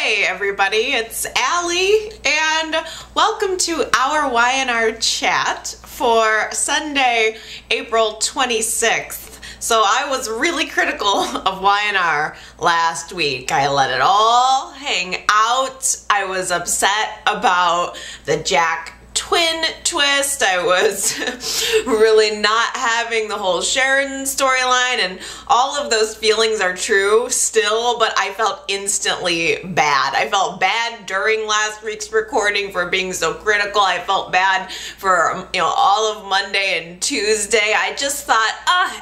Hey everybody, it's Allie and welcome to our Y&R chat for Sunday, April 26th. So I was really critical of Y&R last week. I let it all hang out. I was upset about the Jack twin twist. I was really not having the whole Sharon storyline, and all of those feelings are true still, but I felt instantly bad. I felt bad during last week's recording for being so critical. I felt bad for, all of Monday and Tuesday. I just thought,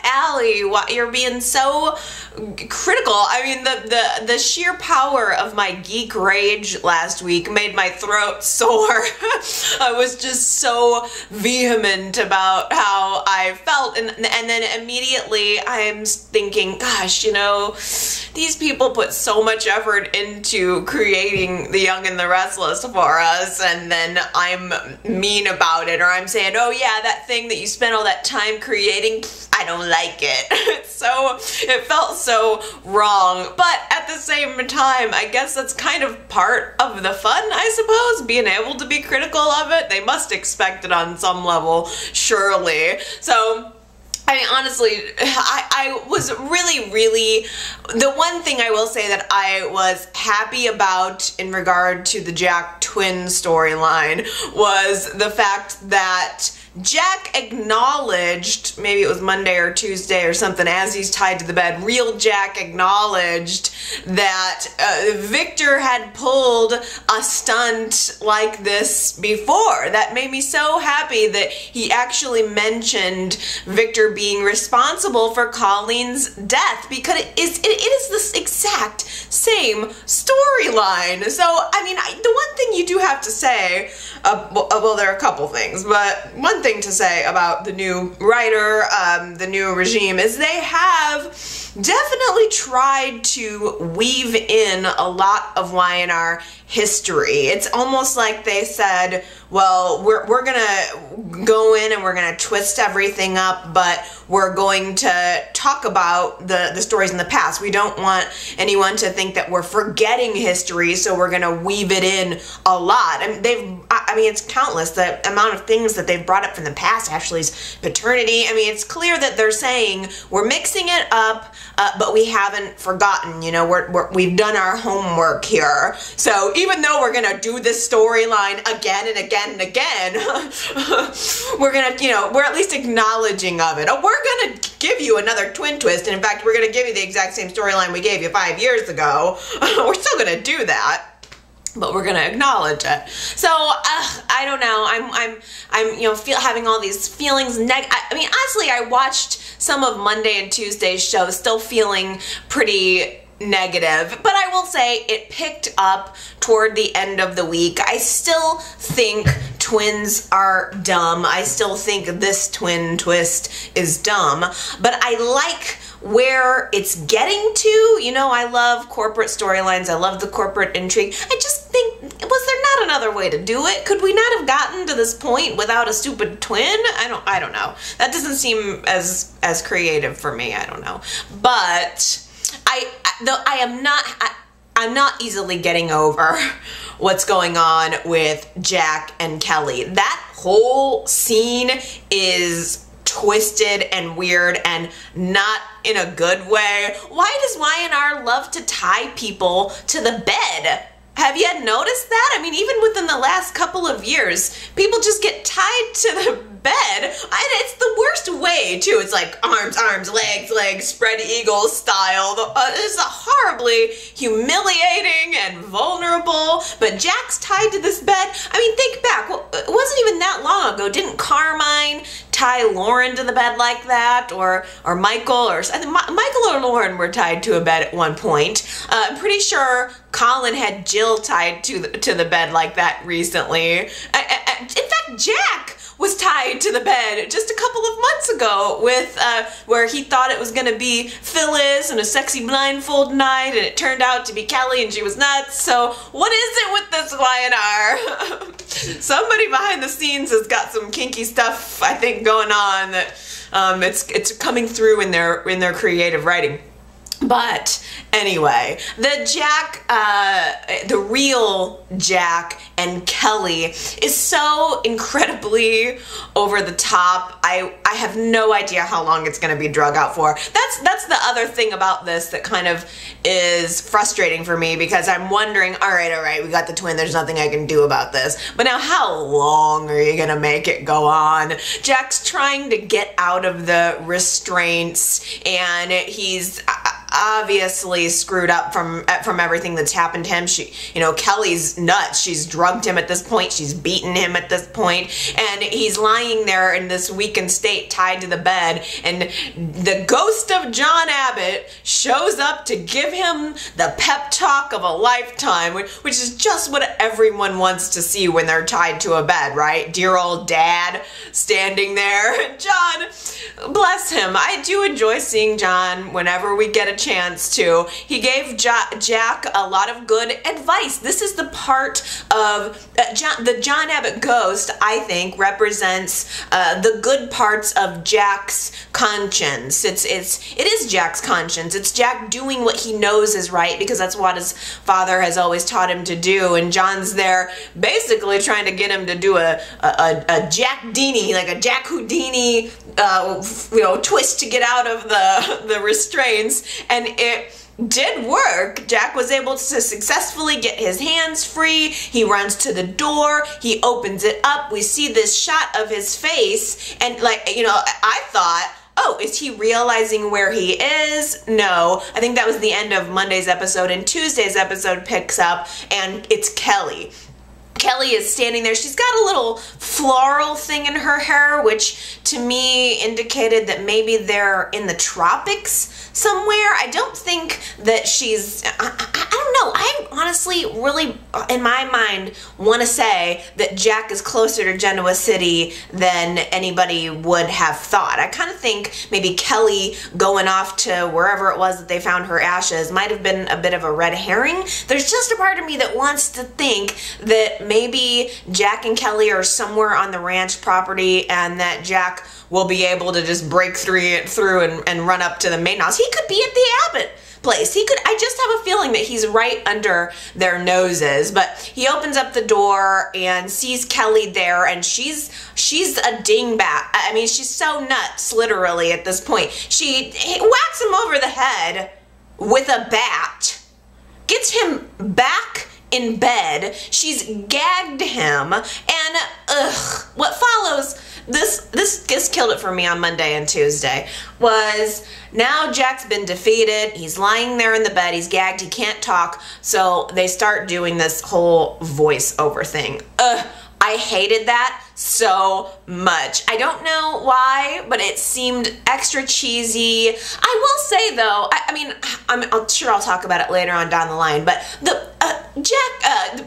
Allie, you're being so critical. I mean, the sheer power of my geek rage last week made my throat sore. I was just so vehement about how I felt, and then immediately I'm thinking, gosh, these people put so much effort into creating The Young and the Restless for us, and then I'm mean about it, or I'm saying, oh yeah, that thing that you spent all that time creating, I don't like it. So it felt so wrong, but at the same time, I guess that's kind of part of the fun, I suppose, being able to be critical of it. They must expect it on some level, surely. So I mean, honestly, I was really, the one thing I will say that I was happy about in regard to the Jack twin storyline was the fact that Jack acknowledged, maybe it was Monday or Tuesday or something, as he's tied to the bed, real Jack acknowledged that Victor had pulled a stunt like this before. That made me so happy that he actually mentioned Victor being responsible for Colleen's death, because it is this exact same storyline. So, I mean, the one thing you do have to say, well, there are a couple things, but one thing to say about the new writer, the new regime, is they have definitely tried to weave in a lot of Y&R history. It's almost like they said, well, we're gonna go in and we're gonna twist everything up, but we're going to talk about the stories in the past. We don't want anyone to think that we're forgetting history, so we're gonna weave it in a lot. And I mean, it's countless, the amount of things that they've brought up from the past. Ashley's paternity. I mean, it's clear that they're saying we're mixing it up, but we haven't forgotten. We've done our homework here. So even though we're gonna do this storyline again and again and again, we're gonna, we're at least acknowledging of it. Oh, we're gonna give you another twin twist, and in fact, we're gonna give you the exact same storyline we gave you 5 years ago. We're still gonna do that, but we're gonna acknowledge it. So I don't know. I'm having all these feelings. I mean, honestly, I watched some of Monday and Tuesday's show, still feeling pretty negative, but I will say it picked up toward the end of the week. I still think twins are dumb. I still think this twin twist is dumb, but I like where it's getting to. I love corporate storylines. I love the corporate intrigue. I just think, was there not another way to do it? Could we not have gotten to this point without a stupid twin? I don't know. That doesn't seem as creative for me. I don't know. But I'm not easily getting over what's going on with Jack and Kelly. That whole scene is twisted and weird and not in a good way. Why does Y&R love to tie people to the bed? Have you noticed that? I mean, even within the last couple of years, people just get tied to the bed. It's the worst way, too. It's like arms, legs, spread eagle style. It's horribly humiliating and vulnerable. But Jack's tied to this bed. I mean, think back. Well, it wasn't even that long ago. Didn't Carmine tie Lauren to the bed like that? Or Michael, or I think Michael or Lauren were tied to a bed at one point. I'm pretty sure Colin had Jill tied to the bed like that recently. In fact, Jack was tied to the bed just a couple of months ago with where he thought it was going to be Phyllis and a sexy blindfold night, and it turned out to be Kelly and she was nuts. So what is it with this Y&R? Somebody behind the scenes has got some kinky stuff, I think, going on that it's coming through in their creative writing. But anyway, the real Jack and Kelly is so incredibly over the top. I have no idea how long it's going to be drug out for. That's the other thing about this that kind of is frustrating for me, because I'm wondering, all right, we got the twin, there's nothing I can do about this. But now how long are you going to make it go on? Jack's trying to get out of the restraints, and he's obviously screwed up from everything that's happened to him. Kelly's nuts. She's drugged him at this point. She's beaten him at this point, and he's lying there in this weakened state, tied to the bed, and the ghost of John Abbott shows up to give him the pep talk of a lifetime, which is just what everyone wants to see when they're tied to a bed, right? Dear old dad standing there. John, bless him. I do enjoy seeing John whenever we get a chance to. He gave Jack a lot of good advice. This is the part of the John Abbott ghost, I think, represents the good parts of Jack's conscience. It is Jack's conscience. It's Jack doing what he knows is right, because that's what his father has always taught him to do, and John's there basically trying to get him to do a Jack Dini, like a Jack Houdini twist to get out of the restraints, and it did work. Jack was able to successfully get his hands free. He runs to the door. He opens it up. We see this shot of his face, and I thought, oh, is he realizing where he is? No. I think that was the end of Monday's episode, and Tuesday's episode picks up, and it's Kelly. Kelly is standing there. She's got a little floral thing in her hair, which to me indicated that maybe they're in the tropics somewhere. I don't think that she's, I don't know. I honestly really, in my mind, want to say that Jack is closer to Genoa City than anybody would have thought. I kind of think maybe Kelly going off to wherever it was that they found her ashes might have been a bit of a red herring. There's just a part of me that wants to think that maybe Jack and Kelly are somewhere on the ranch property, and that Jack will be able to just break through and run up to the main house. He could be at the Abbott place. I just have a feeling that he's right under their noses. But he opens up the door and sees Kelly there, and she's a dingbat. I mean, she's so nuts, literally, at this point. She whacks him over the head with a bat, gets him back in bed. She's gagged him, and what follows, this killed it for me on Monday and Tuesday, was now Jack's been defeated. He's lying there in the bed. He's gagged. He can't talk. So they start doing this whole voiceover thing. I hated that so much. I don't know why, but it seemed extra cheesy. I will say though, I'm sure I'll talk about it later on down the line, but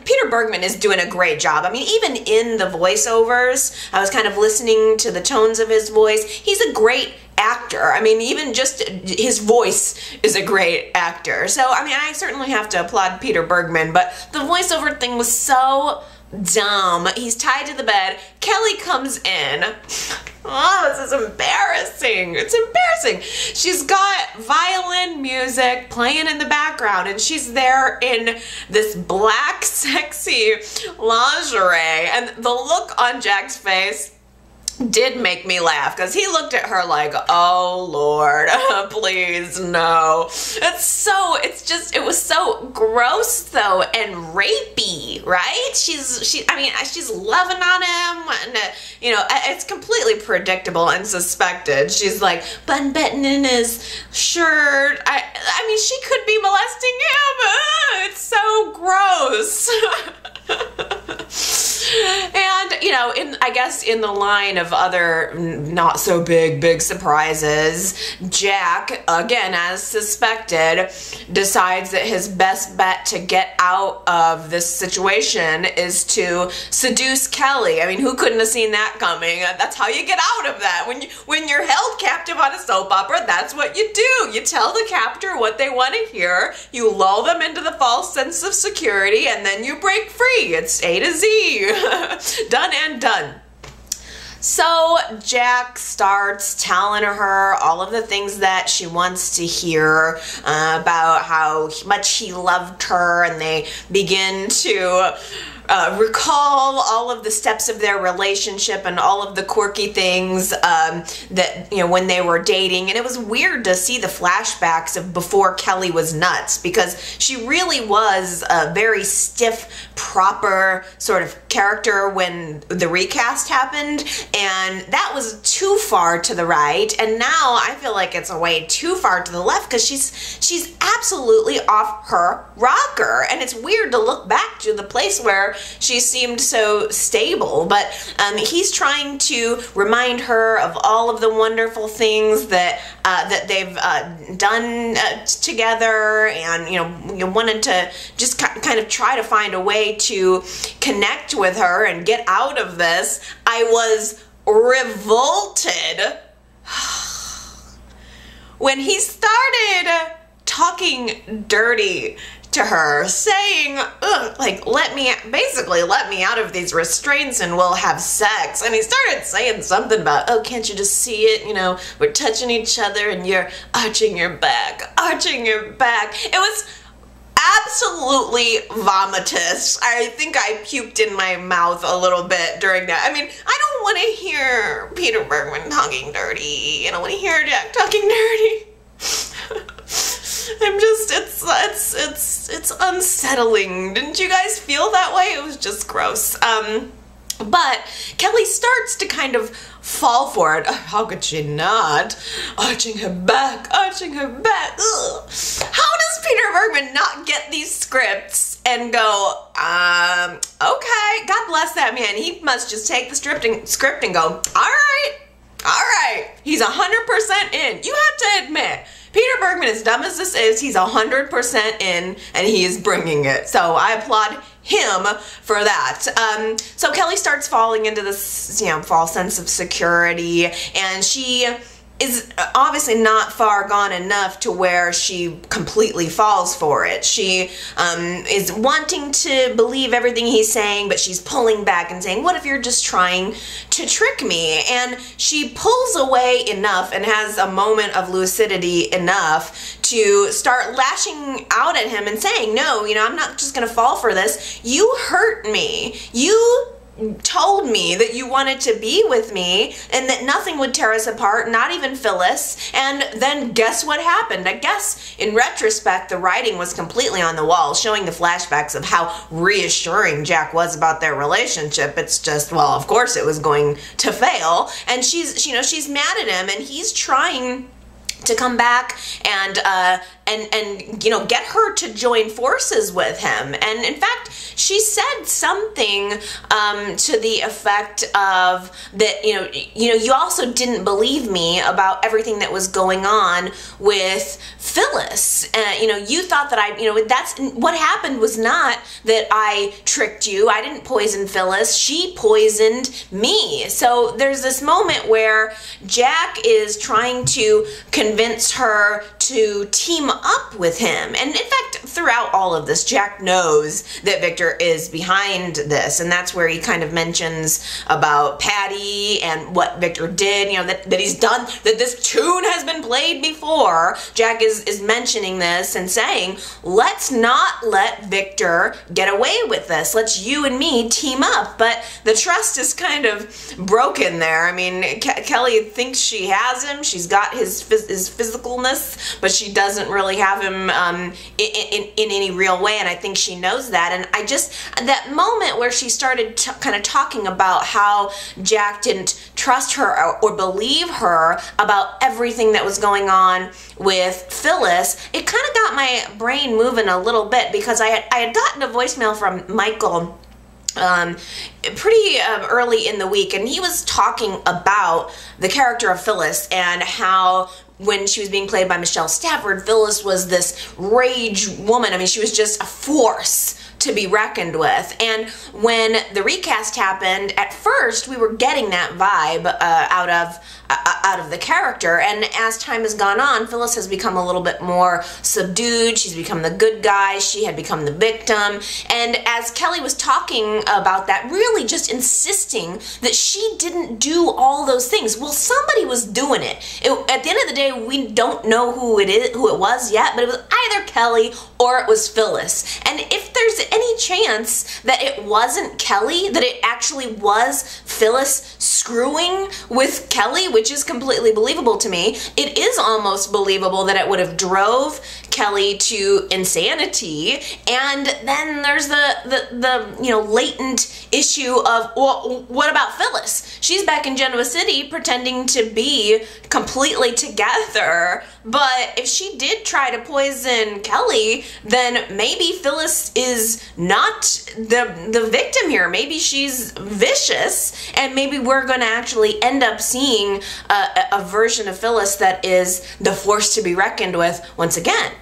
Peter Bergman is doing a great job. I mean, even in the voiceovers, I was kind of listening to the tones of his voice. He's a great actor. I mean, even just his voice is a great actor. So, I mean, I certainly have to applaud Peter Bergman, but the voiceover thing was so dumb. He's tied to the bed. Kelly comes in. Oh, this is embarrassing. It's embarrassing. She's got violin music playing in the background, and she's there in this black, sexy lingerie. And the look on Jack's face did make me laugh, because he looked at her like, oh Lord, please no. It was so gross though, and rapey, right? She's loving on him, and it's completely predictable and suspected. She's like buttoning his shirt. I mean, she could be molesting him. It's so gross. And, I guess in the line of other not so big surprises, Jack, again as suspected, decides that his best bet to get out of this situation is to seduce Kelly. I mean, who couldn't have seen that coming? That's how you get out of that. When you're held captive on a soap opera, that's what you do. You tell the captor what they want to hear, you lull them into the false sense of security, and then you break free. It's A to Z. Done and done. So Jack starts telling her all of the things that she wants to hear about how much he loved her, and they begin to recall all of the steps of their relationship and all of the quirky things that, you know, when they were dating. And it was weird to see the flashbacks of before Kelly was nuts, because she really was a very stiff, proper sort of character when the recast happened, and that was too far to the right, and now I feel like it's a way too far to the left, because she's absolutely off her rocker. And it's weird to look back to the place where she seemed so stable, but he's trying to remind her of all of the wonderful things that that they've done together, and you know, wanted to just kind of try to find a way to connect with her and get out of this. I was revolted when he started talking dirty to her, saying, like, basically let me out of these restraints and we'll have sex. And he started saying something about, oh, can't you just see it? You know, we're touching each other and you're arching your back, arching your back. It was absolutely vomitous. I think I puked in my mouth a little bit during that. I mean, I don't want to hear Peter Bergman talking dirty. I don't want to hear Jack talking dirty. I'm just, it's unsettling. Didn't you guys feel that way? It was just gross. But Kelly starts to kind of fall for it. How could she not? Arching her back, arching her back. Ugh. How does Peter Bergman not get these scripts and go, okay, God bless that man. He must just take the script and go, all right, he's 100% in. You have to admit, Peter Bergman, as dumb as this is, he's 100% in, and he is bringing it. So I applaud him for that. So Kelly starts falling into this, you know, false sense of security, and she is obviously not far gone enough to where she completely falls for it. She is wanting to believe everything he's saying, but she's pulling back and saying, what if you're just trying to trick me? And she pulls away enough and has a moment of lucidity enough to start lashing out at him and saying, no, you know, I'm not just gonna fall for this. You hurt me. You told me that you wanted to be with me and that nothing would tear us apart, not even Phyllis, and then guess what happened? I guess in retrospect the writing was completely on the wall, showing the flashbacks of how reassuring Jack was about their relationship. It's just, well, of course it was going to fail, and she's, you know, she's mad at him, and he's trying to come back and you know, get her to join forces with him. And in fact, she said something to the effect of that, you know, you also didn't believe me about everything that was going on with Phyllis. You know, you thought that you know, that's what happened, was not that I tricked you. I didn't poison Phyllis. She poisoned me. So there's this moment where Jack is trying to convince her to team up with him. And in fact, throughout all of this, Jack knows that Victor is behind this, and that's where he kind of mentions about Patty and what Victor did, you know, that he's done, that this tune has been played before. Jack is mentioning this and saying, let's not let Victor get away with this. Let's you and me team up. But the trust is kind of broken there. I mean, Kelly thinks she has him. She's got his physicalness, but she doesn't really have him in any real way, and I think she knows that. And I just, that moment where she started kind of talking about how Jack didn't trust her or believe her about everything that was going on with Phyllis, it kind of got my brain moving a little bit, because I had gotten a voicemail from Michael pretty early in the week, and he was talking about the character of Phyllis and how when she was being played by Michelle Stafford, Phyllis was this rage woman. I mean, she was just a force to be reckoned with. And when the recast happened, at first we were getting that vibe out of the character, and as time has gone on, Phyllis has become a little bit more subdued. She's become the good guy. She had become the victim. And as Kelly was talking about that, really just insisting that she didn't do all those things. Well, somebody was doing it. At the end of the day, we don't know who it was yet, but it was either Kelly or it was Phyllis. And if there's any chance that it wasn't Kelly, that it actually was Phyllis screwing with Kelly, which is completely believable to me, it is almost believable that it would have drove Kelly to insanity. And then there's the latent issue of, well, what about Phyllis? She's back in Genoa City pretending to be completely together, but if she did try to poison Kelly, then maybe Phyllis is not the victim here. Maybe she's vicious, and maybe we're going to actually end up seeing a version of Phyllis that is the force to be reckoned with once again.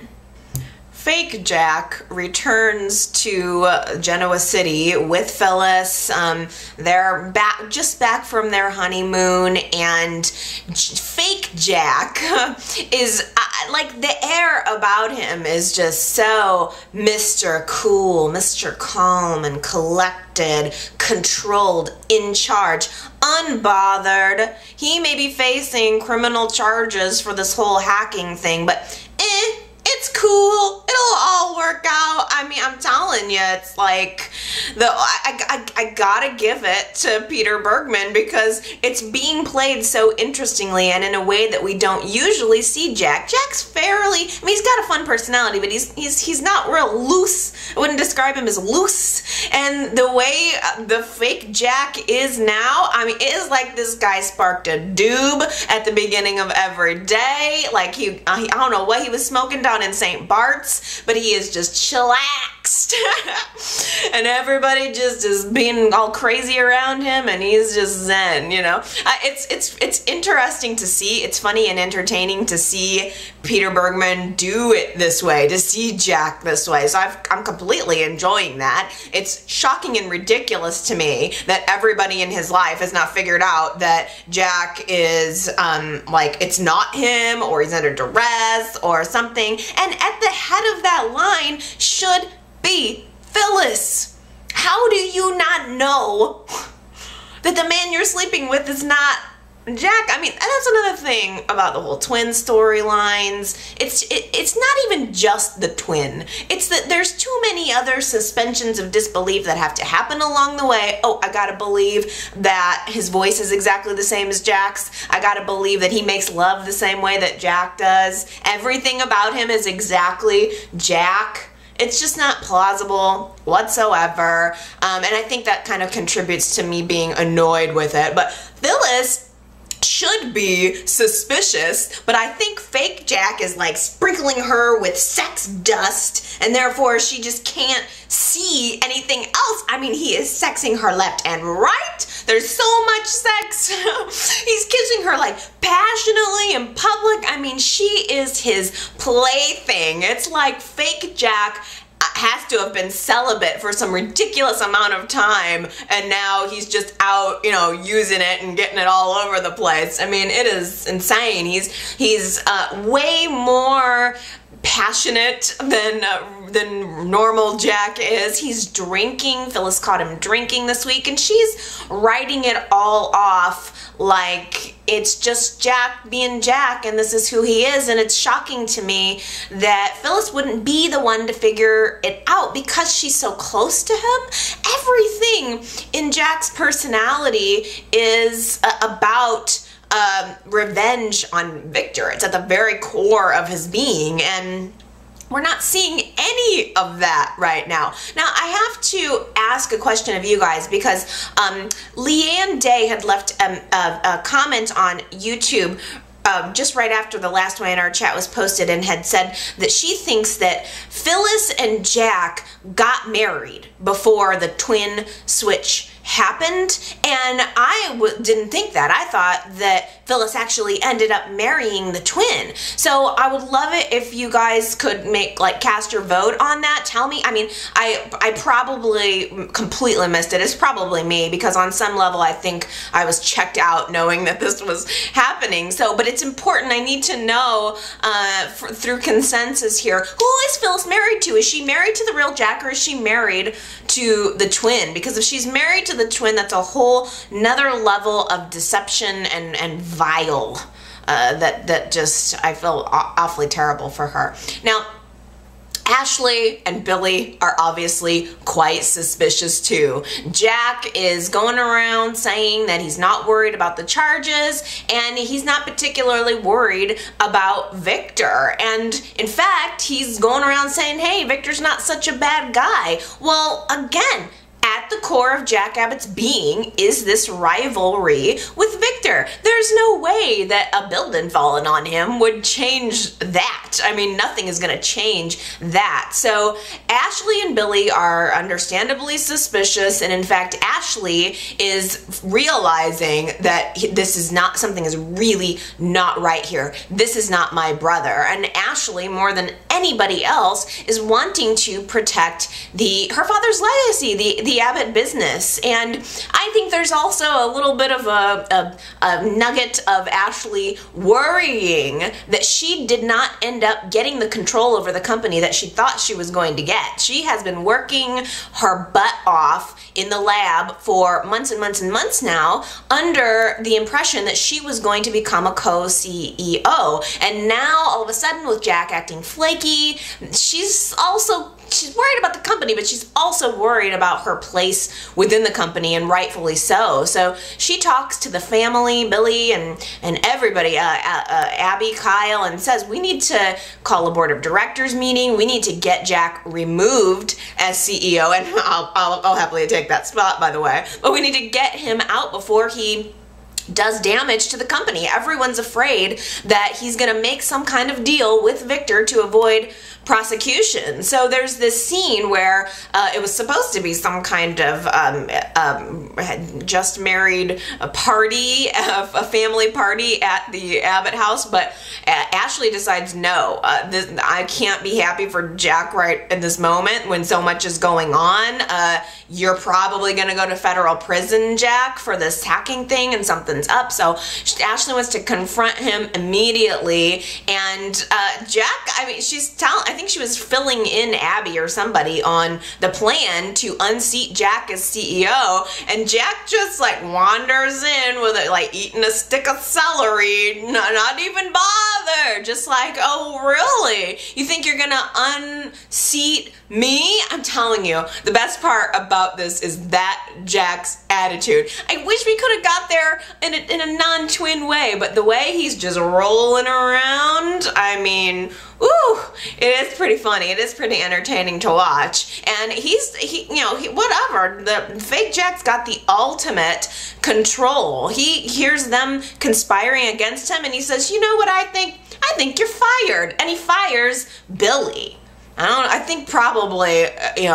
Fake Jack returns to Genoa City with Phyllis. They're just back from their honeymoon, and fake Jack is like, the air about him is just so Mr. Cool, Mr. Calm and collected, controlled, in charge, unbothered. He may be facing criminal charges for this whole hacking thing, but it's cool. It'll all work out. I mean, I'm telling you, it's like I gotta give it to Peter Bergman, because it's being played so interestingly and in a way that we don't usually see Jack. Jack's fairly, I mean, he's got a fun personality, but he's not real loose. I wouldn't describe him as loose. And the way the fake Jack is now, I mean, it is like this guy sparked a doob at the beginning of every day. Like I don't know what he was smoking down in St. Bart's, but he is just chillaxed. And everybody just is being all crazy around him, and he's just zen, you know. It's interesting to see. It's funny and entertaining to see Peter Bergman do it this way, to see Jack this way. So I'm completely enjoying that. It's shocking and ridiculous to me that everybody in his life has not figured out that Jack is like, it's not him, or he's under duress or something. And at the head of that line should be Phyllis. How do you not know that the man you're sleeping with is not Jack? I mean, that's another thing about the whole twin storylines. It's not even just the twin. It's that there's too many other suspensions of disbelief that have to happen along the way. Oh, I gotta believe that his voice is exactly the same as Jack's. I gotta believe that he makes love the same way that Jack does. Everything about him is exactly Jack. It's just not plausible whatsoever. And I think that kind of contributes to me being annoyed with it. But Phyllis should be suspicious, but I think fake Jack is like sprinkling her with sex dust, and therefore she just can't see anything else. I mean, he is sexing her left and right. There's so much sex. He's kissing her like passionately in public. I mean, she is his plaything. It's like fake Jack has to have been celibate for some ridiculous amount of time, and now he's just out, you know, using it and getting it all over the place. I mean, it is insane. He's way more passionate than normal Jack is. He's drinking. Phyllis caught him drinking this week, and she's writing it all off like it's just Jack being Jack, and this is who he is. And it's shocking to me that Phyllis wouldn't be the one to figure it out, because she's so close to him. Everything in Jack's personality is about revenge on Victor. It's at the very core of his being, and we're not seeing any of that right now. Now, I have to ask a question of you guys, because Leanne Day had left a comment on YouTube just right after the last one in our chat was posted, and had said that she thinks that Phyllis and Jack got married before the twin switch happened. And I didn't think that. I thought that Phyllis actually ended up marrying the twin. So I would love it if you guys could cast your vote on that. Tell me. I mean, I probably completely missed it. It's probably me, because on some level I think I was checked out knowing that this was happening. So, but it's important. I need to know through consensus here, who is Phyllis married to? Is she married to the real Jack, or is she married to the twin? Because if she's married to the twin, that's a whole another level of deception and vile that just, I feel awfully terrible for her. Now, Ashley and Billy are obviously quite suspicious too. Jack is going around saying that he's not worried about the charges, and he's not particularly worried about Victor. And in fact, he's going around saying, hey, Victor's not such a bad guy. Well, again, at the core of Jack Abbott's being is this rivalry with Victor. There's no way that a building falling on him would change that. I mean, nothing is going to change that. So Ashley and Billy are understandably suspicious, and in fact, Ashley is realizing that this is not, something is really not right here. This is not my brother. And Ashley, more than anybody else, is wanting to protect her father's legacy, the Abbott business. And I think there's also a little bit of a nugget of Ashley worrying that she did not end up getting the control over the company that she thought she was going to get. She has been working her butt off in the lab for months and months and months now, under the impression that she was going to become a co-CEO. And now, all of a sudden, with Jack acting flaky, she's worried about the company, but she's also worried about her place within the company, and rightfully so. So she talks to the family, Billy and everybody, Abby, Kyle, and says, we need to call a board of directors meeting. We need to get Jack removed as CEO, and I'll happily take that spot, by the way. But we need to get him out before he does damage to the company. Everyone's afraid that he's going to make some kind of deal with Victor to avoid prosecution. So there's this scene where it was supposed to be some kind of just married party, a family party at the Abbott house, but Ashley decides, no, I can't be happy for Jack right in this moment when so much is going on. You're probably going to go to federal prison, Jack, for this hacking thing, and something's up. So Ashley wants to confront him immediately, and Jack, I mean, I think she was filling in Abby or somebody on the plan to unseat Jack as CEO, and Jack just wanders in with it, eating a stick of celery, not even bother, just oh, really? You think you're gonna unseat me? I'm telling you, the best part about this is that Jack's attitude. I wish we could have got there in a non-twin way, but the way he's just rolling around, I mean, ooh, it is pretty funny. It is pretty entertaining to watch. And whatever. The fake Jack's got the ultimate control. He hears them conspiring against him, and he says, you know what I think? I think you're fired. And he fires Billy. I think probably,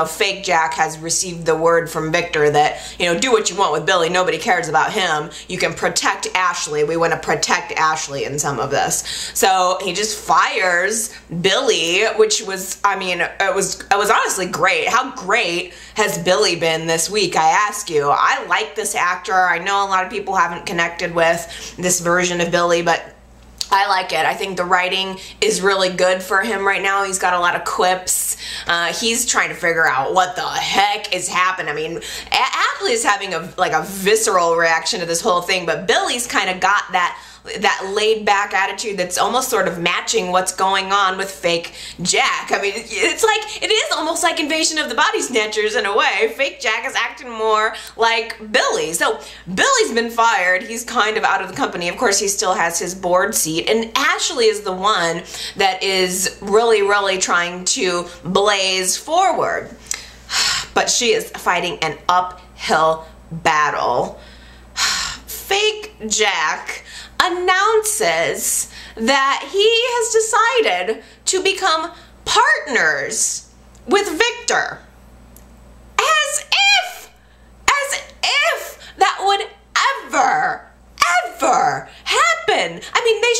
fake Jack has received the word from Victor that, do what you want with Billy. Nobody cares about him. You can protect Ashley. We want to protect Ashley in some of this. So he just fires Billy, which was, I mean, it was honestly great. How great has Billy been this week, I ask you? I like this actor. I know a lot of people haven't connected with this version of Billy, but I like it. I think the writing is really good for him right now. He's got a lot of quips. He's trying to figure out what the heck is happening. I mean, Ashley is having a visceral reaction to this whole thing, but Billy's kind of got that laid back attitude that's almost sort of matching what's going on with fake Jack. I mean, it is almost like Invasion of the Body Snatchers in a way. Fake Jack is acting more like Billy. So Billy's been fired. He's kind of out of the company. Of course, he still has his board seat, and Ashley is the one that is really, really trying to blaze forward. But she is fighting an uphill battle. Fake Jack announces that he has decided to become partners with Victor. As if that would ever happen.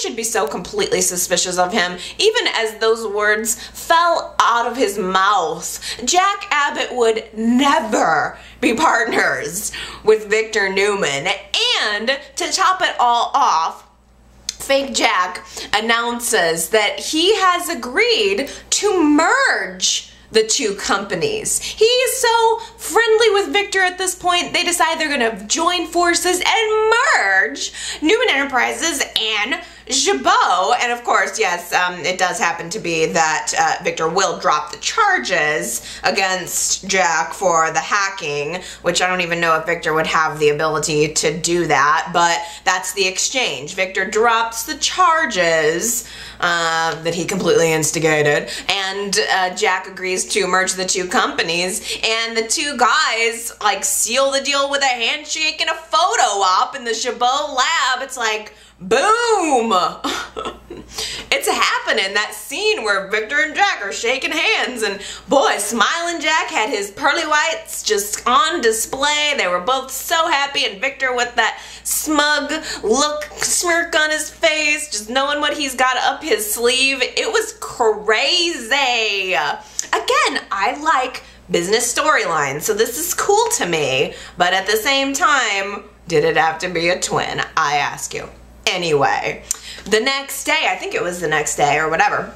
should be so completely suspicious of him, even as those words fell out of his mouth. Jack Abbott would never be partners with Victor Newman. And to top it all off, Fake Jack announces that he has agreed to merge the two companies. He is so friendly with Victor at this point, they decide they're gonna join forces and merge Newman Enterprises and Jabot. And of course, yes, it does happen to be that Victor will drop the charges against Jack for the hacking, which I don't even know if Victor would have the ability to do that, but that's the exchange. Victor drops the charges that he completely instigated, and Jack agrees to merge the two companies, and the two guys like seal the deal with a handshake and a photo op in the Jabot lab. It's like, boom! It's happening, that scene where Victor and Jack are shaking hands, and boy, Smiling Jack had his pearly whites just on display. They were both so happy, and Victor with that smug look, smirk on his face, just knowing what he's got up his sleeve. It was crazy. Again, I like business storylines, so this is cool to me, but at the same time, did it have to be a twin? I ask you. Anyway, the next day, I think it was the next day or whatever,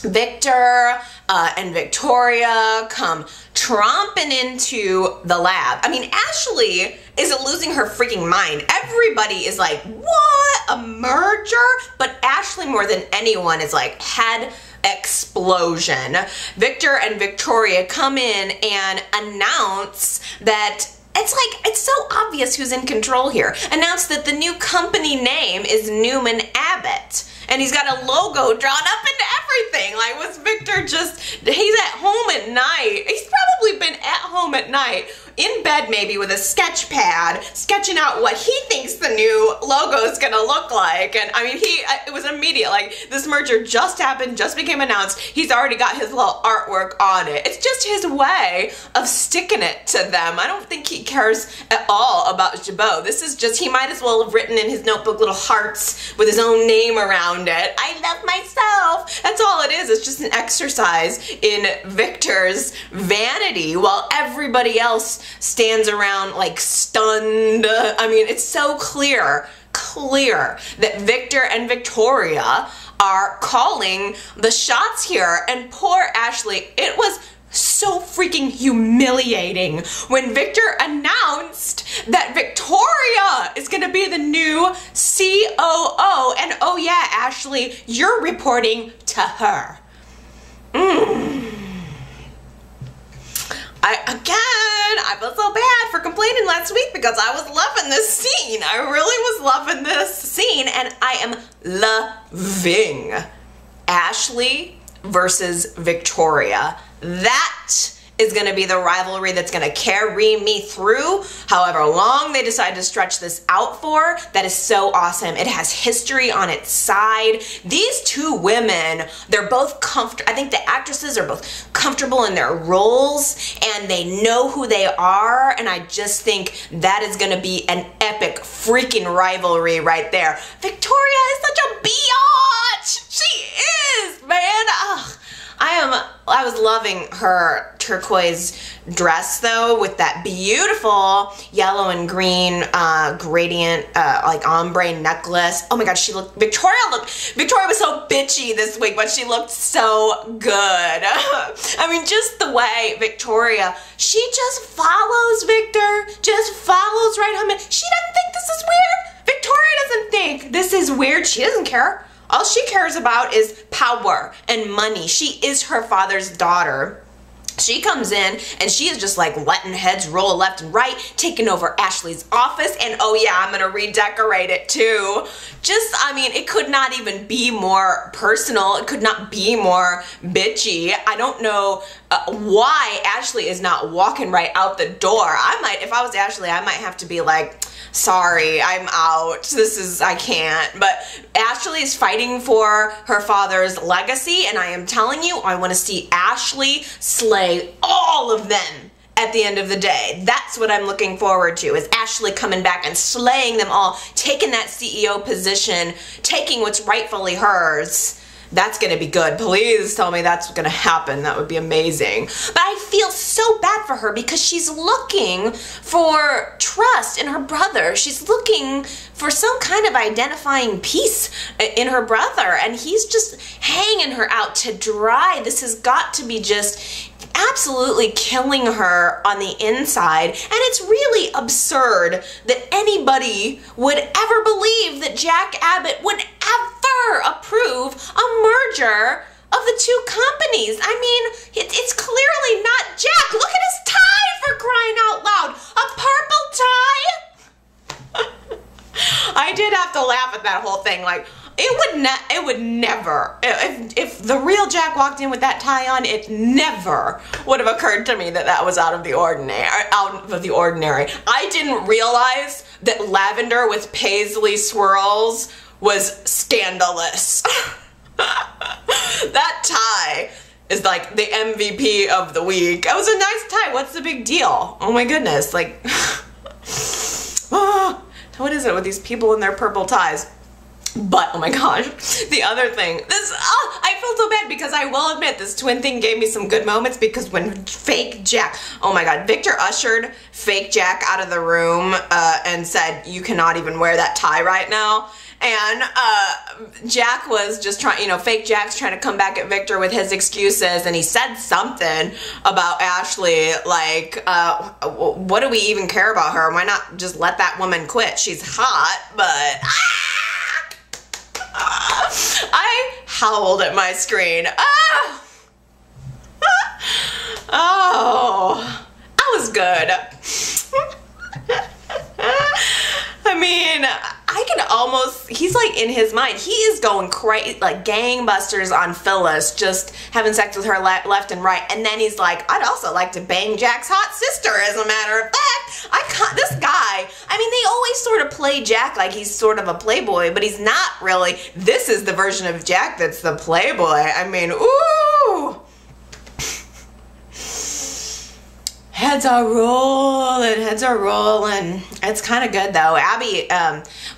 Victor and Victoria come tromping into the lab. I mean, Ashley is losing her freaking mind. Everybody is like, what? A merger? But Ashley, more than anyone, is like, head explosion. Victor and Victoria come in and announce that it's so obvious who's in control here. Announce that the new company name is Newman Abbott. And he's got a logo drawn up into everything. Like, was Victor just, he's at home at night. He's probably been at home at night, in bed maybe with a sketch pad, sketching out what he thinks the new logo is gonna look like. And I mean, it was immediate. Like, this merger just happened, just became announced. He's already got his little artwork on it. It's just his way of sticking it to them. I don't think he cares at all about Jabot. This is just, he might as well have written in his notebook little hearts with his own name around it. I love myself. That's all it is. It's just an exercise in Victor's vanity while everybody else stands around like stunned. I mean, it's so clear that Victor and Victoria are calling the shots here. And poor Ashley, it was so freaking humiliating when Victor announced that Victoria is gonna be the new COO, and oh yeah, Ashley, you're reporting to her. I felt so bad for complaining last week because I was loving this scene. I really was loving this scene, and I am loving Ashley versus Victoria. That is going to be the rivalry that's going to carry me through however long they decide to stretch this out for. That is so awesome. It has history on its side. These two women, they're both comfortable. I think the actresses are both comfortable in their roles and they know who they are, and I just think that is going to be an epic freaking rivalry right there. Victoria is such a biatch. She is, man. Ugh. I was loving her turquoise dress though, with that beautiful yellow and green gradient like ombre necklace. Oh my god, Victoria was so bitchy this week, but she looked so good. I mean, just the way Victoria, she just follows Victor, just follows right home. She doesn't think this is weird. Victoria doesn't think this is weird. She doesn't care. All she cares about is power and money. She is her father's daughter. She comes in and she is just like letting heads roll left and right, taking over Ashley's office, and oh yeah, I'm gonna redecorate it too. Just, I mean, it could not even be more personal. It could not be more bitchy. I don't know why Ashley is not walking right out the door. If I was Ashley, I might have to be like, sorry, I'm out. I can't. But Ashley is fighting for her father's legacy, and I am telling you, I want to see Ashley slay all of them. at the end of the day. That's what I'm looking forward to, is Ashley coming back and slaying them all, taking that CEO position, taking what's rightfully hers. That's gonna be good. Please tell me that's gonna happen. That would be amazing. But I feel so bad for her because she's looking for trust in her brother. She's looking for some kind of identifying piece in her brother, and he's just hanging her out to dry. This has got to be just absolutely killing her on the inside, and it's really absurd that anybody would ever believe that Jack Abbott would ever approve a merger of the two companies. I mean, it's clearly not Jack. Look at his tie, for crying out loud. A purple tie? I did have to laugh at that whole thing. Like, it would never, if the real Jack walked in with that tie on, it never would have occurred to me that that was out of the ordinary. I didn't realize that lavender with paisley swirls was scandalous. That tie is like the MVP of the week. It was a nice tie. What's the big deal? Oh my goodness. Like, what is it with these people in their purple ties? But, oh my gosh, the other thing, I feel so bad because I will admit this twin thing gave me some good moments, because when fake Jack, oh my god, Victor ushered fake Jack out of the room and said, you cannot even wear that tie right now. And Jack was just trying, you know, fake Jack's trying to come back at Victor with his excuses, and he said something about Ashley, like, what do we even care about her? Why not just let that woman quit? She's hot, but... I howled at my screen. Oh, that was good. I mean, I can almost, he's like, in his mind, he is going crazy, like gangbusters on Phyllis, just having sex with her left and right. And then he's like, I'd also like to bang Jack's hot sister, as a matter of fact. This guy, I mean, they always sort of play Jack like he's sort of a playboy, but he's not really. This is the version of Jack that's the playboy. I mean, ooh. Heads are rolling. It's kind of good though. Abby,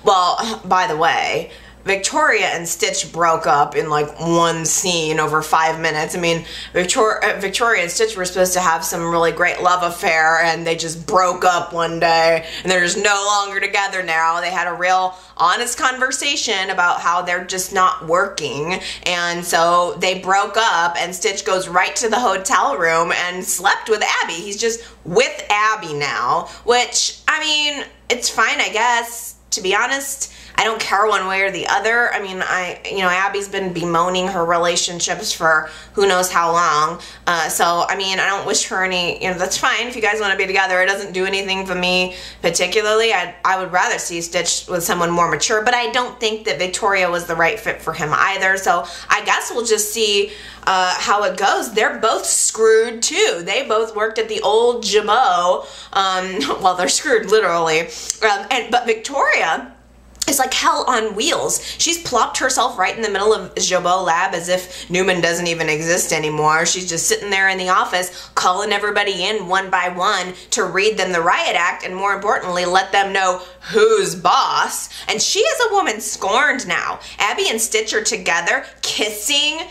well, by the way, Victoria and Stitch broke up in like one scene over 5 minutes. I mean, Victoria and Stitch were supposed to have some really great love affair, and they just broke up one day, and they're just no longer together now. They had a real honest conversation about how they're just not working, and so they broke up, and Stitch goes right to the hotel room and slept with Abby. He's just with Abby now, which, I mean, it's fine, I guess. To be honest, I don't care one way or the other. I mean, Abby's been bemoaning her relationships for who knows how long. So, I mean, I don't wish her any, that's fine if you guys want to be together. It doesn't do anything for me particularly. I would rather see Stitch with someone more mature, but I don't think that Victoria was the right fit for him either. So, I guess we'll just see how it goes. They're both screwed too. They both worked at the old Jabot. Well, they're screwed literally. But Victoria is like hell on wheels. She's plopped herself right in the middle of Jabot Lab as if Newman doesn't even exist anymore. She's just sitting there in the office calling everybody in one by one to read them the riot act, and more importantly, let them know who's boss. And she is a woman scorned now. Abby and Stitch are together kissing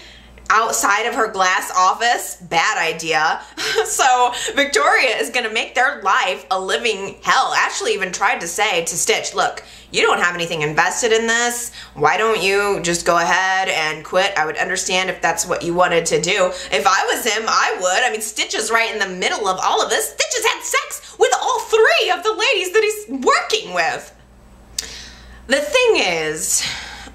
outside of her glass office. Bad idea. So Victoria is gonna make their life a living hell. Ashley even tried to say to Stitch, look, you don't have anything invested in this. Why don't you just go ahead and quit? I would understand if that's what you wanted to do. If I was him, I would. I mean, Stitch is right in the middle of all of this. Stitch has had sex with all 3 of the ladies that he's working with. The thing is,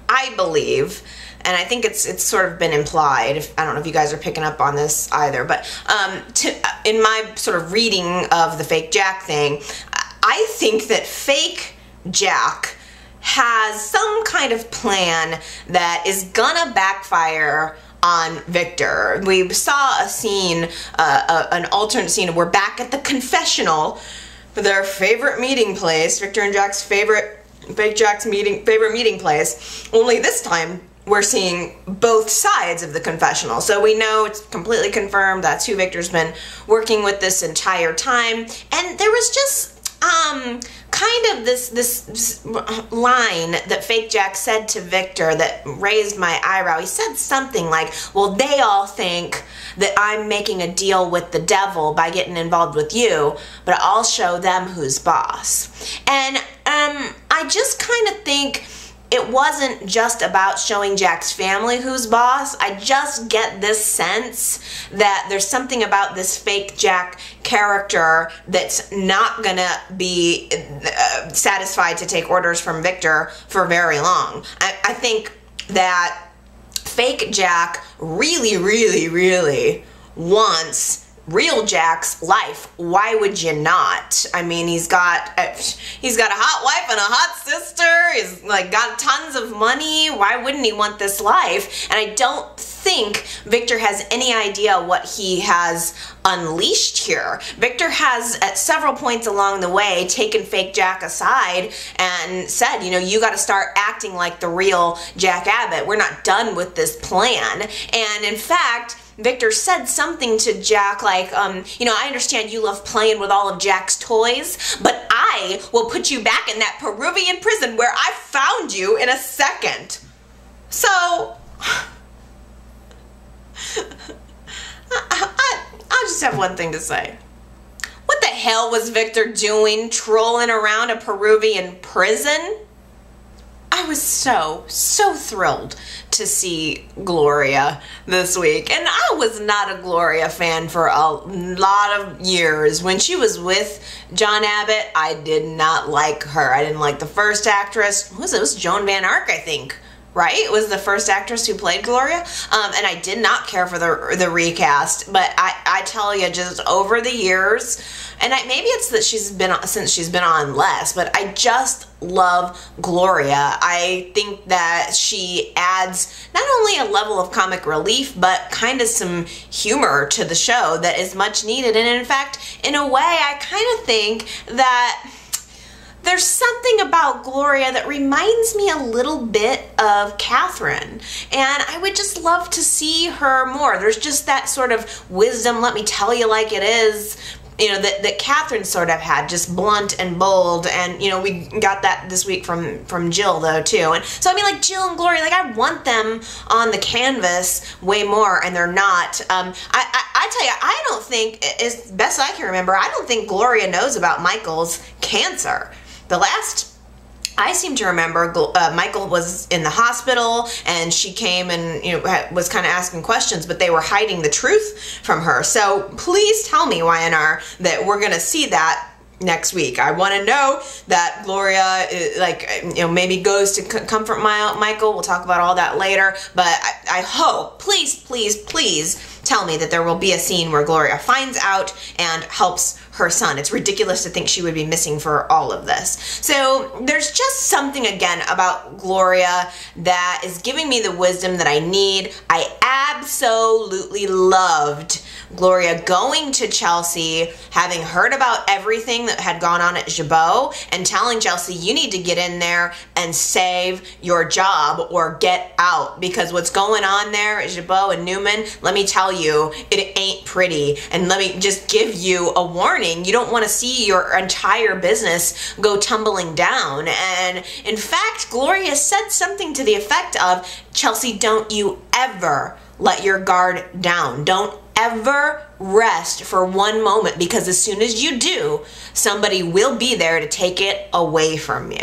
I believe, and I think it's sort of been implied, I don't know if you guys are picking up on this either, but in my sort of reading of the fake Jack thing, I think that fake Jack has some kind of plan that is gonna backfire on Victor. We saw a scene, an alternate scene. We're back at the confessional, their favorite meeting place, Victor and Jack's favorite meeting place, only this time we're seeing both sides of the confessional. So we know it's completely confirmed that's who Victor's been working with this entire time. And there was just kind of this line that Fake Jack said to Victor that raised my eyebrow. He said something like, well, they all think that I'm making a deal with the devil by getting involved with you, but I'll show them who's boss. And I just kind of think it wasn't just about showing Jack's family who's boss. I just get this sense that there's something about this Fake Jack character that's not gonna be satisfied to take orders from Victor for very long. I think that Fake Jack really, really, really wants real Jack's life. Why would you not? I mean, he's got a hot wife and a hot sister. He's like got tons of money. Why wouldn't he want this life? And I don't think Victor has any idea what he has unleashed here. Victor has at several points along the way taken Fake Jack aside and said, you know, you got to start acting like the real Jack Abbott. We're not done with this plan. And in fact, Victor said something to Jack like, you know, I understand you love playing with all of Jack's toys, but I will put you back in that Peruvian prison where I found you in a second. So, I just have one thing to say. What the hell was Victor doing trolling around a Peruvian prison? I was so thrilled to see Gloria this week. And I was not a Gloria fan for a lot of years. When she was with John Abbott, I did not like her. I didn't like the first actress. It was Joan Van Ark, I think. Right? It was the first actress who played Gloria. And I did not care for the recast. But I tell you, just over the years, and maybe it's that since she's been on less, but I just love Gloria. I think that she adds not only a level of comic relief, but kind of some humor to the show that is much needed. And in fact, in a way, I kind of think that there's something about Gloria that reminds me a little bit of Catherine, and I would just love to see her more. There's just that sort of wisdom, let me tell you like it is, you know, that Catherine sort of had, just blunt and bold. And you know, we got that this week from Jill though too. And so I mean, like Jill and Gloria, like I want them on the canvas way more, and they're not. I tell you, I don't think, as best I can remember, I don't think Gloria knows about Michael's cancer. The last I seem to remember, Michael was in the hospital and she came and, you know, was kind of asking questions, but they were hiding the truth from her. So please tell me, YNR, that we're going to see that next week. I want to know that Gloria, like, you know, maybe goes to comfort Michael. We'll talk about all that later. But I hope, please, please, please tell me that there will be a scene where Gloria finds out and helps her son. It's ridiculous to think she would be missing for all of this. So there's just something again about Gloria that is giving me the wisdom that I need. I absolutely loved Gloria going to Chelsea, having heard about everything that had gone on at Jabot, and telling Chelsea, you need to get in there and save your job or get out, because what's going on there at Jabot and Newman, let me tell you, it ain't pretty. And let me just give you a warning. You don't want to see your entire business go tumbling down. And in fact, Gloria said something to the effect of, Chelsea, don't you ever let your guard down. Don't ever rest for one moment, because as soon as you do, somebody will be there to take it away from you.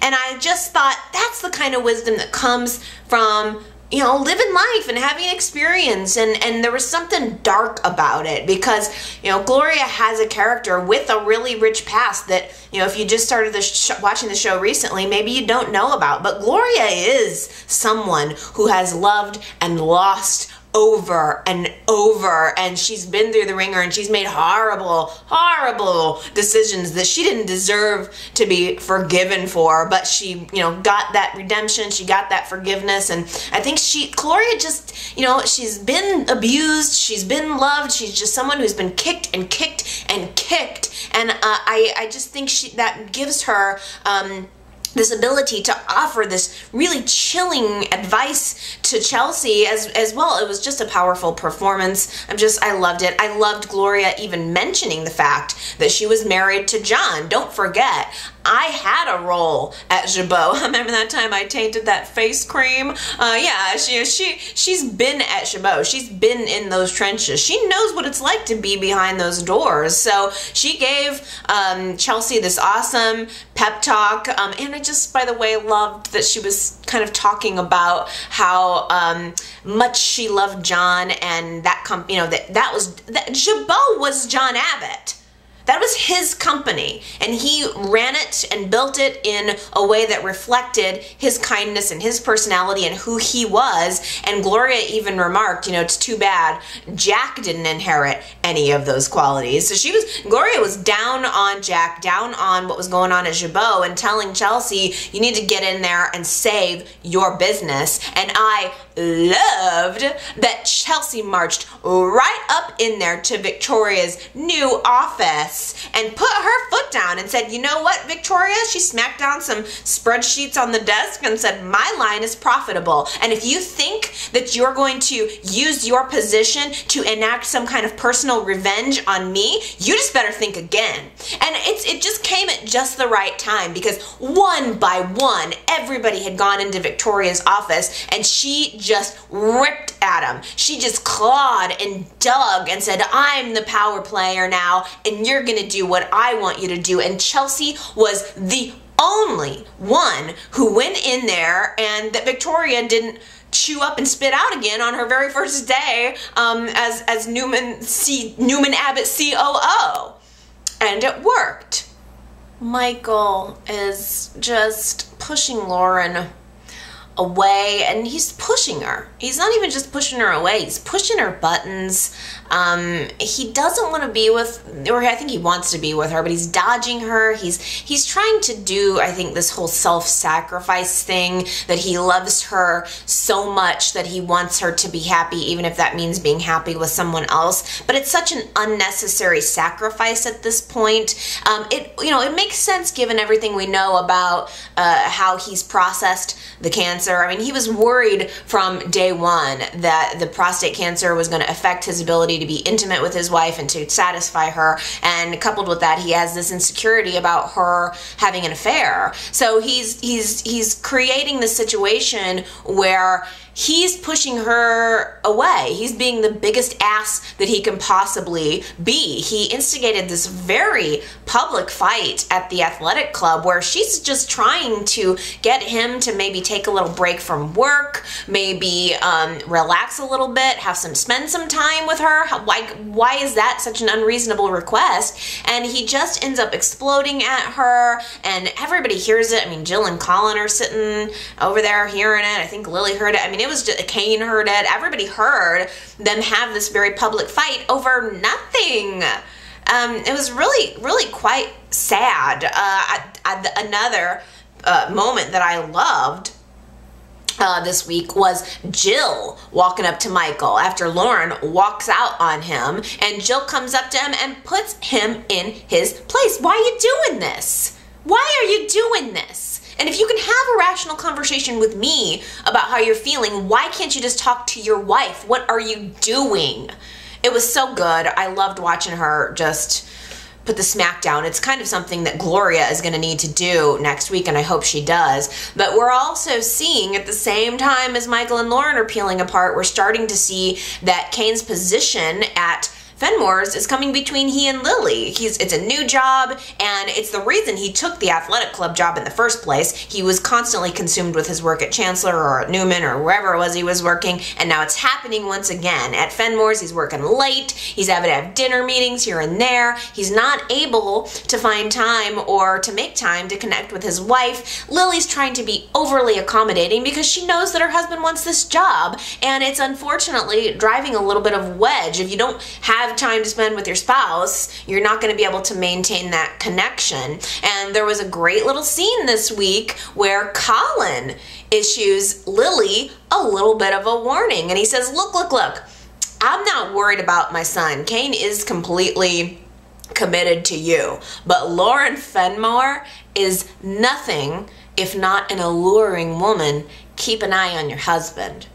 And I just thought that's the kind of wisdom that comes from, you know, living life and having experience. And there was something dark about it, because, you know, Gloria has a character with a really rich past that, you know, if you just started watching the show recently, maybe you don't know about. But Gloria is someone who has loved and lost over and over, and she's been through the ringer, and she's made horrible decisions that she didn't deserve to be forgiven for, but she, you know, got that redemption, she got that forgiveness. And I think Gloria just, you know, she's been abused, she's been loved, she's just someone who's been kicked and kicked and kicked, and I just think that gives her this ability to offer this really chilling advice to Chelsea as well. It was just a powerful performance. I loved it. I loved Gloria even mentioning the fact that she was married to John. Don't forget, I had a role at Genoa. Remember that time I tainted that face cream? Yeah, she's been at Genoa. She's been in those trenches. She knows what it's like to be behind those doors. So she gave Chelsea this awesome pep talk. And I just, by the way, loved that she was kind of talking about how much she loved John, and that Genoa was John Abbott. That was his company, and he ran it and built it in a way that reflected his kindness and his personality and who he was. And Gloria even remarked, it's too bad Jack didn't inherit any of those qualities. So Gloria was down on Jack, down on what was going on at Genoa, and telling Chelsea, you need to get in there and save your business. And I loved that Chelsea marched right up in there to Victoria's new office and put her foot down and said, you know what, Victoria? She smacked down some spreadsheets on the desk and said, my line is profitable. And if you think that you're going to use your position to enact some kind of personal revenge on me, you just better think again. And it just came at just the right time, because one by one, everybody had gone into Victoria's office and she just ripped at him. She just clawed and dug and said, I'm the power player now, and you're going to do what I want you to do. And Chelsea was the only one who went in there, and that Victoria didn't chew up and spit out again on her very first day as Newman Abbott COO. And it worked. Michael is just pushing Lauren away, and he's pushing her. He's not even just pushing her away, he's pushing her buttons. He doesn't want to be with, or I think he wants to be with her, but he's dodging her. He's trying to do, I think, this whole self-sacrifice thing, that he loves her so much that he wants her to be happy, even if that means being happy with someone else. But it's such an unnecessary sacrifice at this point. It makes sense given everything we know about how he's processed the cancer. I mean, he was worried from day one that the prostate cancer was going to affect his ability to be intimate with his wife and to satisfy her. And coupled with that, he has this insecurity about her having an affair. So he's creating this situation where he's pushing her away. He's being the biggest ass that he can possibly be. He instigated this very public fight at the athletic club where she's just trying to get him to maybe take a little break from work, maybe relax a little bit, spend some time with her. Why is that such an unreasonable request? And he just ends up exploding at her, and everybody hears it. I mean, Jill and Colin are sitting over there hearing it. I think Lily heard it. I mean, it was just, Kane heard it. Everybody heard them have this very public fight over nothing. It was really, really quite sad. Another moment that I loved this week was Jill walking up to Michael after Lauren walks out on him, and Jill comes up to him and puts him in his place. Why are you doing this? Why are you doing this? And if you can have a rational conversation with me about how you're feeling, why can't you just talk to your wife? What are you doing? It was so good. I loved watching her just put the smack down. It's kind of something that Gloria is going to need to do next week, and I hope she does. But we're also seeing, at the same time as Michael and Lauren are peeling apart, we're starting to see that Kane's position at Fenmore's is coming between he and Lily. It's a new job, and it's the reason he took the athletic club job in the first place. He was constantly consumed with his work at Chancellor or at Newman or wherever it was he was working, and now it's happening once again. At Fenmore's, he's working late. He's having to have dinner meetings here and there. He's not able to find time or to make time to connect with his wife. Lily's trying to be overly accommodating because she knows that her husband wants this job, and it's unfortunately driving a little bit of wedge. If you don't have time to spend with your spouse, you're not going to be able to maintain that connection. And there was a great little scene this week where Colin issues Lily a little bit of a warning, and he says, look, I'm not worried about my son. Kane is completely committed to you, but Lauren Fenmore is nothing if not an alluring woman, keep an eye on your husband.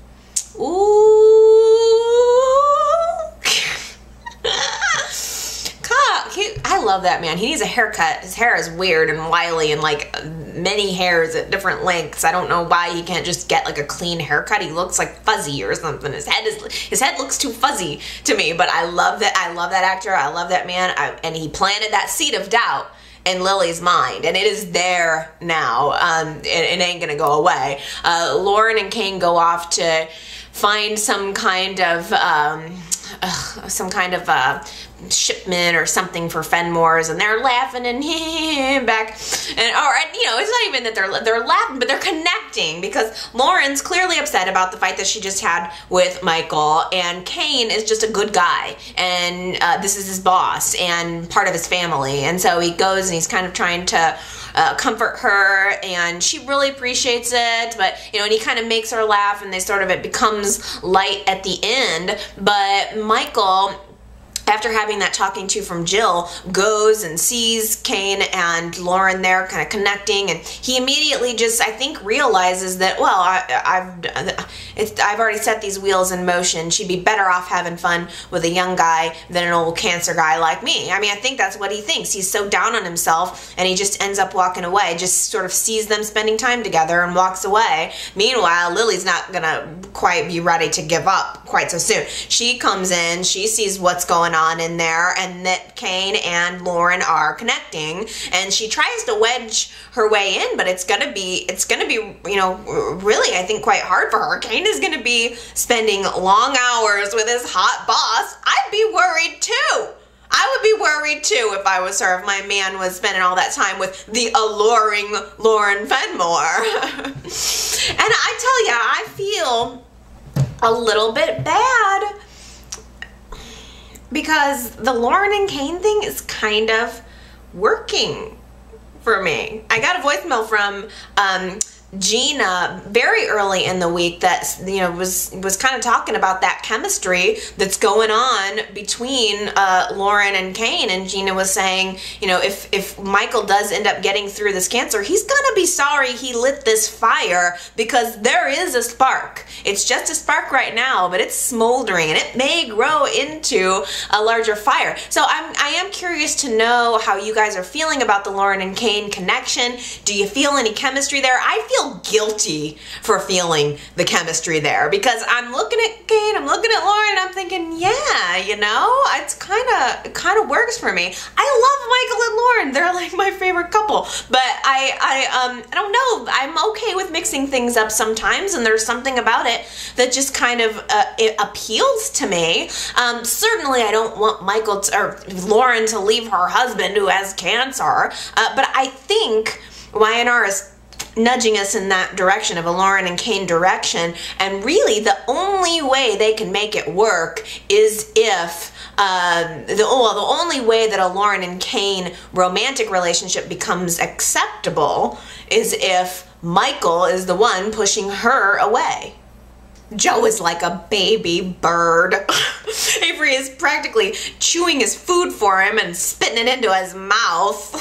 Ooh. I love that man. He needs a haircut. His hair is weird and wily and like many hairs at different lengths. I don't know why he can't just get like a clean haircut. He looks like fuzzy or something. His head looks too fuzzy to me, but I love that. I love that actor. I love that man. And he planted that seed of doubt in Lily's mind, and it is there now. It ain't gonna go away. Lauren and Kane go off to find some kind of shipment or something for Fenmore's, and they're laughing and back, and you know, it's not even that they're laughing, but they're connecting because Lauren's clearly upset about the fight that she just had with Michael, and Kane is just a good guy, and this is his boss and part of his family, and so he goes and he's kind of trying to comfort her, and she really appreciates it, but you know, and he kind of makes her laugh, and it becomes light at the end. But Michael, after having that talking to from Jill, goes and sees Kane and Lauren there kind of connecting, and he immediately just, I think, realizes that, well, I've already set these wheels in motion. She'd be better off having fun with a young guy than an old cancer guy like me. I mean, I think that's what he thinks. He's so down on himself, and he just ends up walking away, just sort of sees them spending time together and walks away. Meanwhile, Lily's not gonna quite be ready to give up quite so soon. She comes in, she sees what's going on in there, and that Kane and Lauren are connecting, and she tries to wedge her way in, but it's gonna be, you know, really, I think, quite hard for her. Kane is gonna be spending long hours with his hot boss. I'd be worried too. I would be worried too if I was her, if my man was spending all that time with the alluring Lauren Fenmore. And I tell ya, I feel a little bit bad because the Lauren and Kane thing is kind of working for me. I got a voicemail from Gina very early in the week that, you know, was kind of talking about that chemistry that's going on between Lauren and Kane, and Gina was saying, you know, if Michael does end up getting through this cancer, he's gonna be sorry he lit this fire, because there is a spark. It's just a spark right now, but it's smoldering and it may grow into a larger fire. So I am curious to know how you guys are feeling about the Lauren and Kane connection. Do you feel any chemistry there? I feel guilty for feeling the chemistry there, because I'm looking at Kane, I'm looking at Lauren, and I'm thinking, yeah, you know, it kind of works for me. I love Michael and Lauren. They're like my favorite couple, but I don't know. I'm okay with mixing things up sometimes, and there's something about it that just kind of it appeals to me. Certainly I don't want or Lauren to leave her husband who has cancer, but I think YNR is nudging us in that direction, of a Lauren and Kane direction, and really the only way they can make it work is if the only way that a Lauren and Kane romantic relationship becomes acceptable is if Michael is the one pushing her away. Joe is like a baby bird. Avery is practically chewing his food for him and spitting it into his mouth.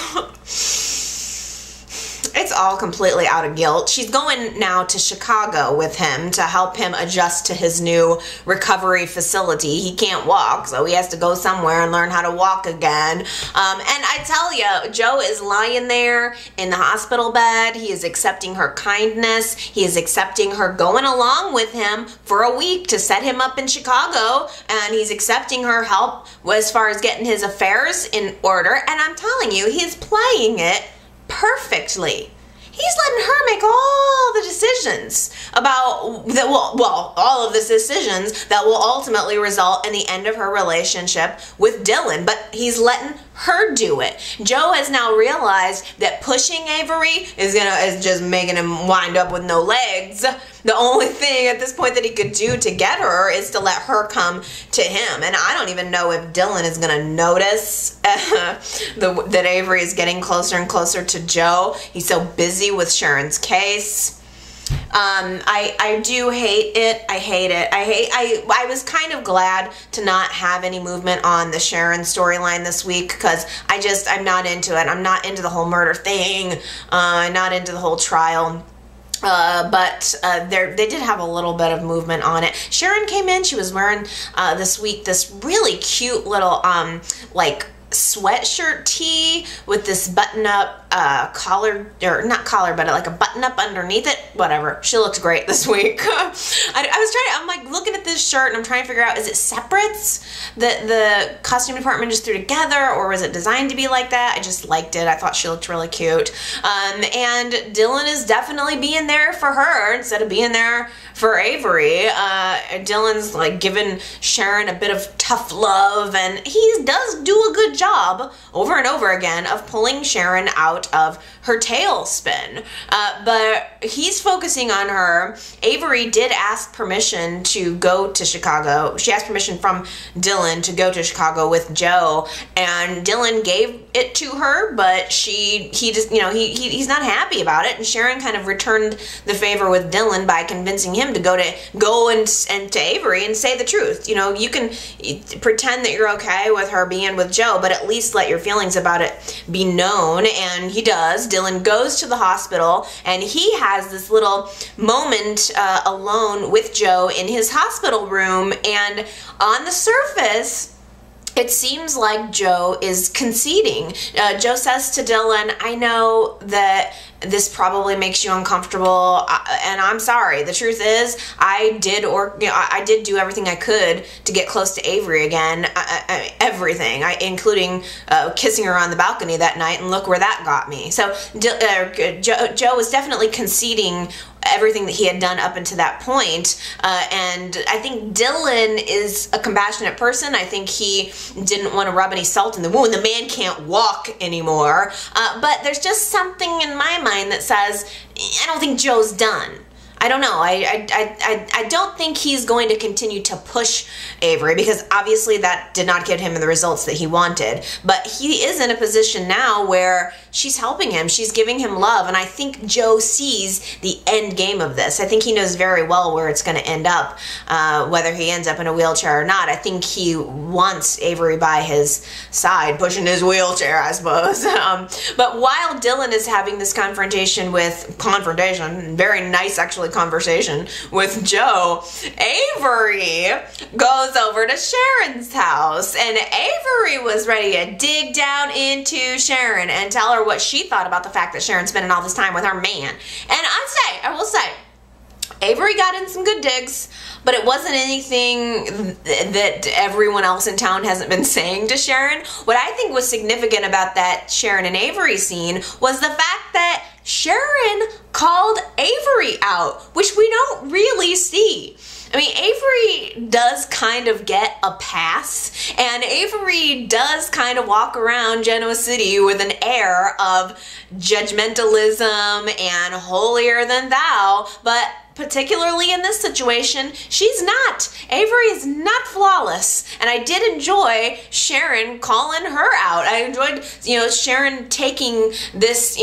It's all completely out of guilt. She's going now to Chicago with him to help him adjust to his new recovery facility. He can't walk, so he has to go somewhere and learn how to walk again. And I tell you, Joe is lying there in the hospital bed. He is accepting her kindness. He is accepting her going along with him for a week to set him up in Chicago, and he's accepting her help as far as getting his affairs in order. And I'm telling you, he is playing it perfectly. He's letting her make all the decisions about that. Well, all of the decisions that will ultimately result in the end of her relationship with Dylan, but he's letting her do it. Joe has now realized that pushing Avery is just making him wind up with no legs. The only thing at this point that he could do to get her is to let her come to him. And I don't even know if Dylan is going to notice that Avery is getting closer and closer to Joe. He's so busy with Sharon's case. I do hate it. I hate it. I was kind of glad to not have any movement on the Sharon storyline this week, because I'm not into it. I'm not into the whole murder thing. I'm not into the whole trial. But they did have a little bit of movement on it. Sharon came in. She was wearing this week this really cute little like sweatshirt tee with this button-up collar, or not collar, but like a button-up underneath it. Whatever. She looked great this week. I'm like looking at this shirt and I'm trying to figure out, is it separates that the costume department just threw together, or was it designed to be like that? I just liked it. I thought she looked really cute. And Dylan is definitely being there for her instead of being there for Avery. Dylan's like giving Sharon a bit of tough love, and he does do a good job over and over again of pulling Sharon out of her tailspin. But he's focusing on her. Avery did ask permission to go to Chicago. She asked permission from Dylan to go to Chicago with Joe, and Dylan gave it to her, but he just, he's not happy about it, and Sharon kind of returned the favor with Dylan by convincing him to go and to Avery and say the truth. You can pretend that you're okay with her being with Joe, but at least let your feelings about it be known. And he does. Dylan goes to the hospital, and he has this little moment alone with Joe in his hospital room, and on the surface, it seems like Joe is conceding. Joe says to Dylan, I know that this probably makes you uncomfortable, and I'm sorry. The truth is, I did do everything I could to get close to Avery again. Everything, including kissing her on the balcony that night, and look where that got me. So Joe was definitely conceding everything that he had done up until that point. And I think Dylan is a compassionate person. I think he didn't want to rub any salt in the wound. The man can't walk anymore. But there's just something in my mind that says, I don't think Joe's done. I don't know. I don't think he's going to continue to push Avery, because obviously that did not give him the results that he wanted. But he is in a position now where she's helping him. She's giving him love. And I think Joe sees the end game of this. I think he knows very well where it's going to end up, whether he ends up in a wheelchair or not. I think he wants Avery by his side, pushing his wheelchair, I suppose. But while Dylan is having this very nice actually, conversation with Joe, Avery goes over to Sharon's house, and Avery was ready to dig down into Sharon and tell her what she thought about the fact that Sharon's spending all this time with her man. And I will say, Avery got in some good digs, but it wasn't anything that everyone else in town hasn't been saying to Sharon. What I think was significant about that Sharon and Avery scene was the fact that Sharon called Avery out, which we don't really see. I mean, Avery does kind of get a pass, and Avery does kind of walk around Genoa City with an air of judgmentalism and holier than thou, but particularly in this situation, she's not. Avery is not flawless, and I did enjoy Sharon calling her out. I enjoyed, Sharon taking this,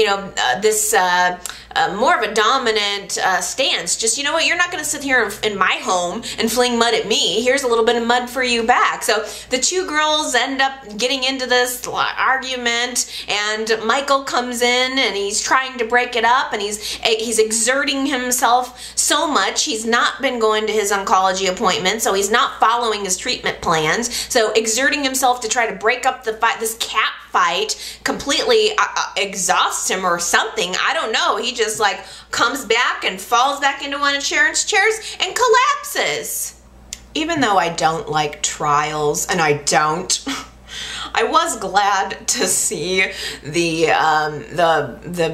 more of a dominant stance. Just, you know what, you're not going to sit here in my home and fling mud at me. Here's a little bit of mud for you back. So the two girls end up getting into this argument, and Michael comes in and he's trying to break it up, and he's exerting himself so much. He's not been going to his oncology appointment, so he's not following his treatment plans. So exerting himself to try to break up the fight, this cat fight, completely exhausts him or something. I don't know. He just like comes back and falls back into one of Sharon's chairs and collapses. Even though I don't like trials, and I don't, I was glad to see the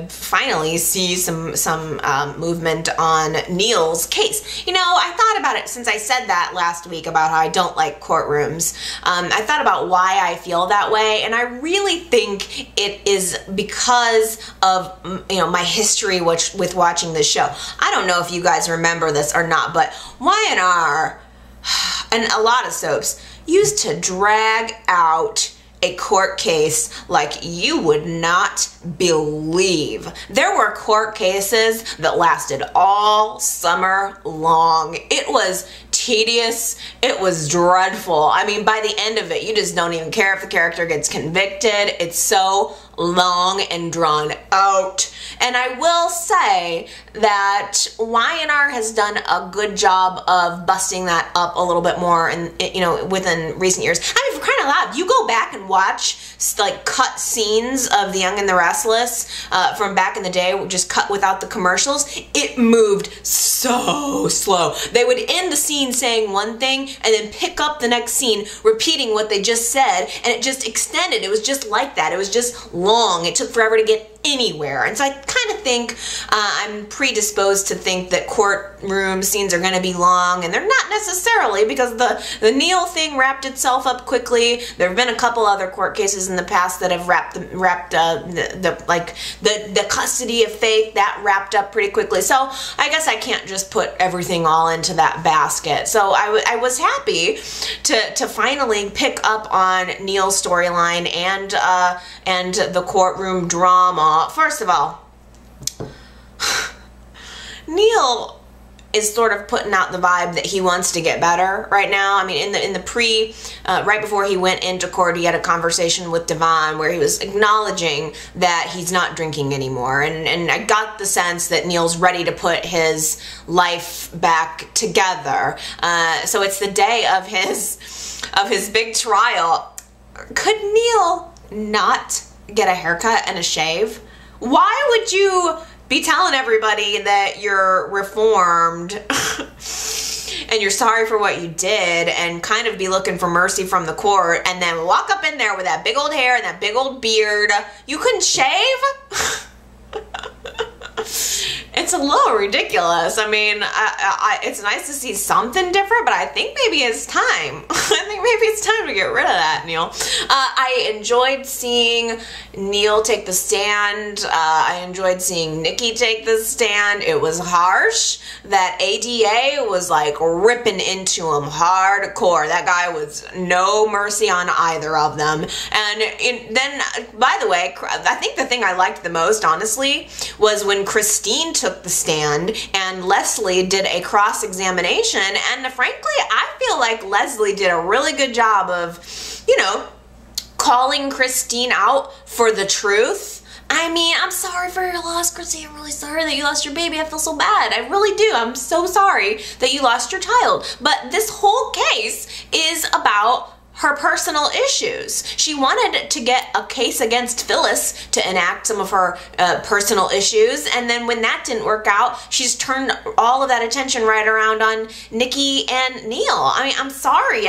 finally see some movement on Neil's case. I thought about it since I said that last week about how I don't like courtrooms. I thought about why I feel that way, and I really think it is because of my history with watching this show. I don't know if you guys remember this or not, but Y&R and a lot of soaps used to drag out a court case like you would not believe. There were court cases that lasted all summer long. It was tedious. It was dreadful. I mean, by the end of it, you just don't even care if the character gets convicted. It's so long and drawn out. And I will say that Y&R has done a good job of busting that up a little bit more, and within recent years. I mean, for crying out loud, you go back and watch like cut scenes of The Young and the Restless from back in the day, just cut without the commercials. It moved so slow. They would end the scene saying one thing and then pick up the next scene repeating what they just said, and it just extended. It was just like that. It was just long. It took forever to get anywhere. And so I kind of think I'm predisposed to think that courtroom scenes are going to be long, and they're not necessarily, because the Neil thing wrapped itself up quickly. There have been a couple other court cases in the past that have wrapped the custody of Faith, that wrapped up pretty quickly. So I guess I can't just put everything all into that basket. So I was happy to finally pick up on Neil's storyline and the courtroom drama. First of all, Neil is sort of putting out the vibe that he wants to get better right now. I mean, in the right before he went into court, he had a conversation with Devon where he was acknowledging that he's not drinking anymore, and I got the sense that Neil's ready to put his life back together. So it's the day of his big trial. Could Neil not get a haircut and a shave? Why would you be telling everybody that you're reformed and you're sorry for what you did and kind of be looking for mercy from the court, and then walk up in there with that big old hair and that big old beard? You couldn't shave? It's a little ridiculous. I mean, it's nice to see something different, but I think maybe it's time. I think maybe it's time to get rid of that, Neil. I enjoyed seeing Neil take the stand. I enjoyed seeing Nikki take the stand. It was harsh. That ADA was like ripping into him hardcore. That guy was no mercy on either of them. And then, by the way, I think the thing I liked the most, honestly, was when Christine took the stand and Leslie did a cross-examination, and frankly, I feel like Leslie did a really good job of, calling Christine out for the truth. I mean, I'm sorry for your loss, Christine. I'm really sorry that you lost your baby. I feel so bad. I really do. I'm so sorry that you lost your child. But this whole case is about her personal issues. She wanted to get a case against Phyllis to enact some of her personal issues, and then when that didn't work out, she's turned all of that attention right around on Nikki and Neil. I mean, I'm sorry.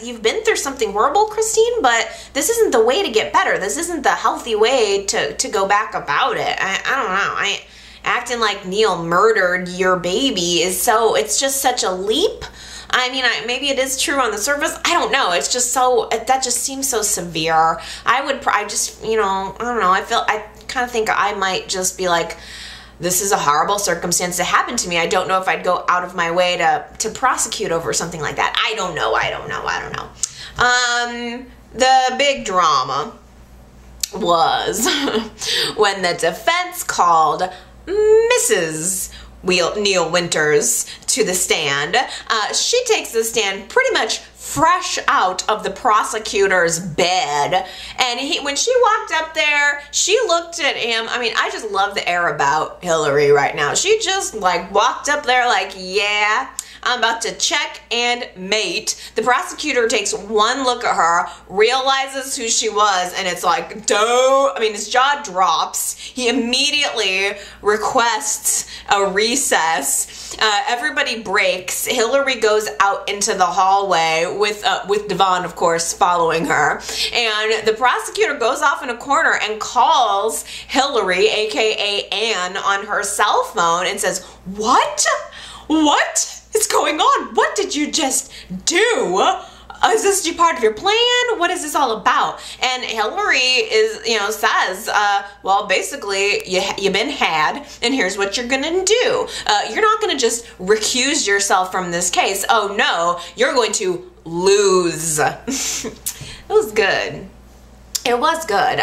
You've been through something horrible, Christine, but this isn't the way to get better. This isn't the healthy way to go back about it. I don't know. Acting like Neil murdered your baby it's just such a leap. I mean, maybe it is true on the surface. I don't know. It's just that just seems so severe. I don't know. I kind of think I might just be like, this is a horrible circumstance that happened to me. I don't know if I'd go out of my way to prosecute over something like that. I don't know. The big drama was when the defense called Mrs. Neil Winters to the stand. She takes the stand pretty much fresh out of the prosecutor's bed, and when she walked up there, she looked at him. I mean, I just love the air about Hillary right now. She just walked up there like, yeah, I'm about to check and mate. The prosecutor takes one look at her, realizes who she was, and it's like, his jaw drops. He immediately requests a recess. Everybody breaks. Hillary goes out into the hallway with Devon, of course, following her. And the prosecutor goes off in a corner and calls Hillary, aka Anne, on her cell phone and says, "What? What is going on? What did you just do? Is this part of your plan? What is this all about?" And Hillary says, well, basically, you've been had, and here's what you're gonna do. You're not gonna just recuse yourself from this case. Oh no, you're going to lose. It was good. It was good.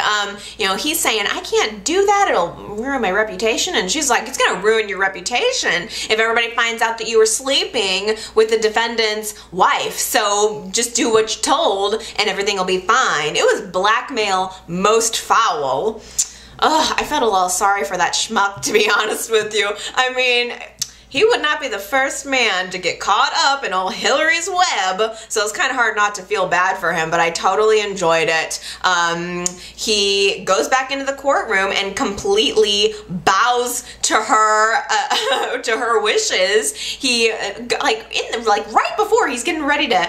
You know, he's saying, I can't do that, it'll ruin my reputation. And she's like, it's gonna ruin your reputation if everybody finds out that you were sleeping with the defendant's wife. So just do what you're told and everything will be fine. It was blackmail most foul. Ugh, I felt a little sorry for that schmuck, to be honest with you. I mean, he would not be the first man to get caught up in old Hillary's web, so it's kind of hard not to feel bad for him, but I totally enjoyed it. He goes back into the courtroom and completely bows to her to her wishes. He right before he's getting ready to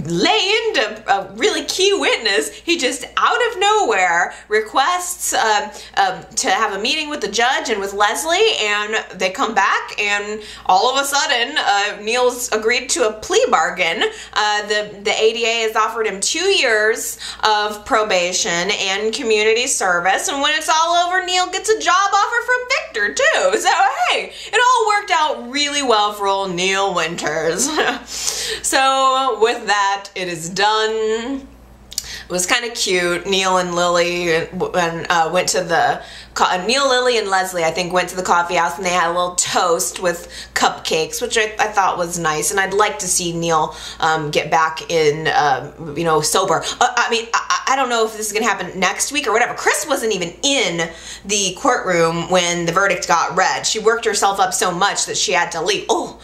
lay into a really key witness, he just out of nowhere requests to have a meeting with the judge and with Leslie, and they come back, and all of a sudden Neil's agreed to a plea bargain. The ADA has offered him 2 years of probation and community service, and when it's all over, Neil gets a job offer from Victor too. So hey, it all worked out really well for old Neil Winters. So with that, it is done. It was kind of cute. Neil and Lily went to the Neil, Lily, and Leslie, I think, went to the coffee house, and they had a little toast with cupcakes, which I thought was nice. And I'd like to see Neil get back in, you know, sober. I mean, I don't know if this is gonna happen next week or whatever. Chris wasn't even in the courtroom when the verdict got read. She worked herself up so much that she had to leave. Oh,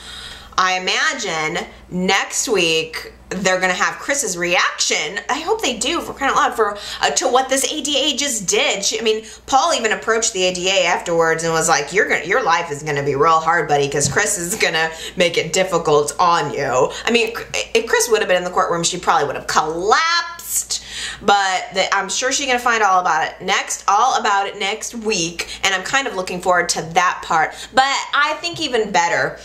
I imagine next week they're gonna have Chris's reaction. I hope they do, for crying out loud, to what this ADA just did. I mean, Paul even approached the ADA afterwards and was like, your life is gonna be real hard, buddy, because Chris is gonna make it difficult on you. I mean, if Chris would have been in the courtroom, she probably would have collapsed. But I'm sure she's gonna find all about it next week, and I'm kind of looking forward to that part. But I think even better,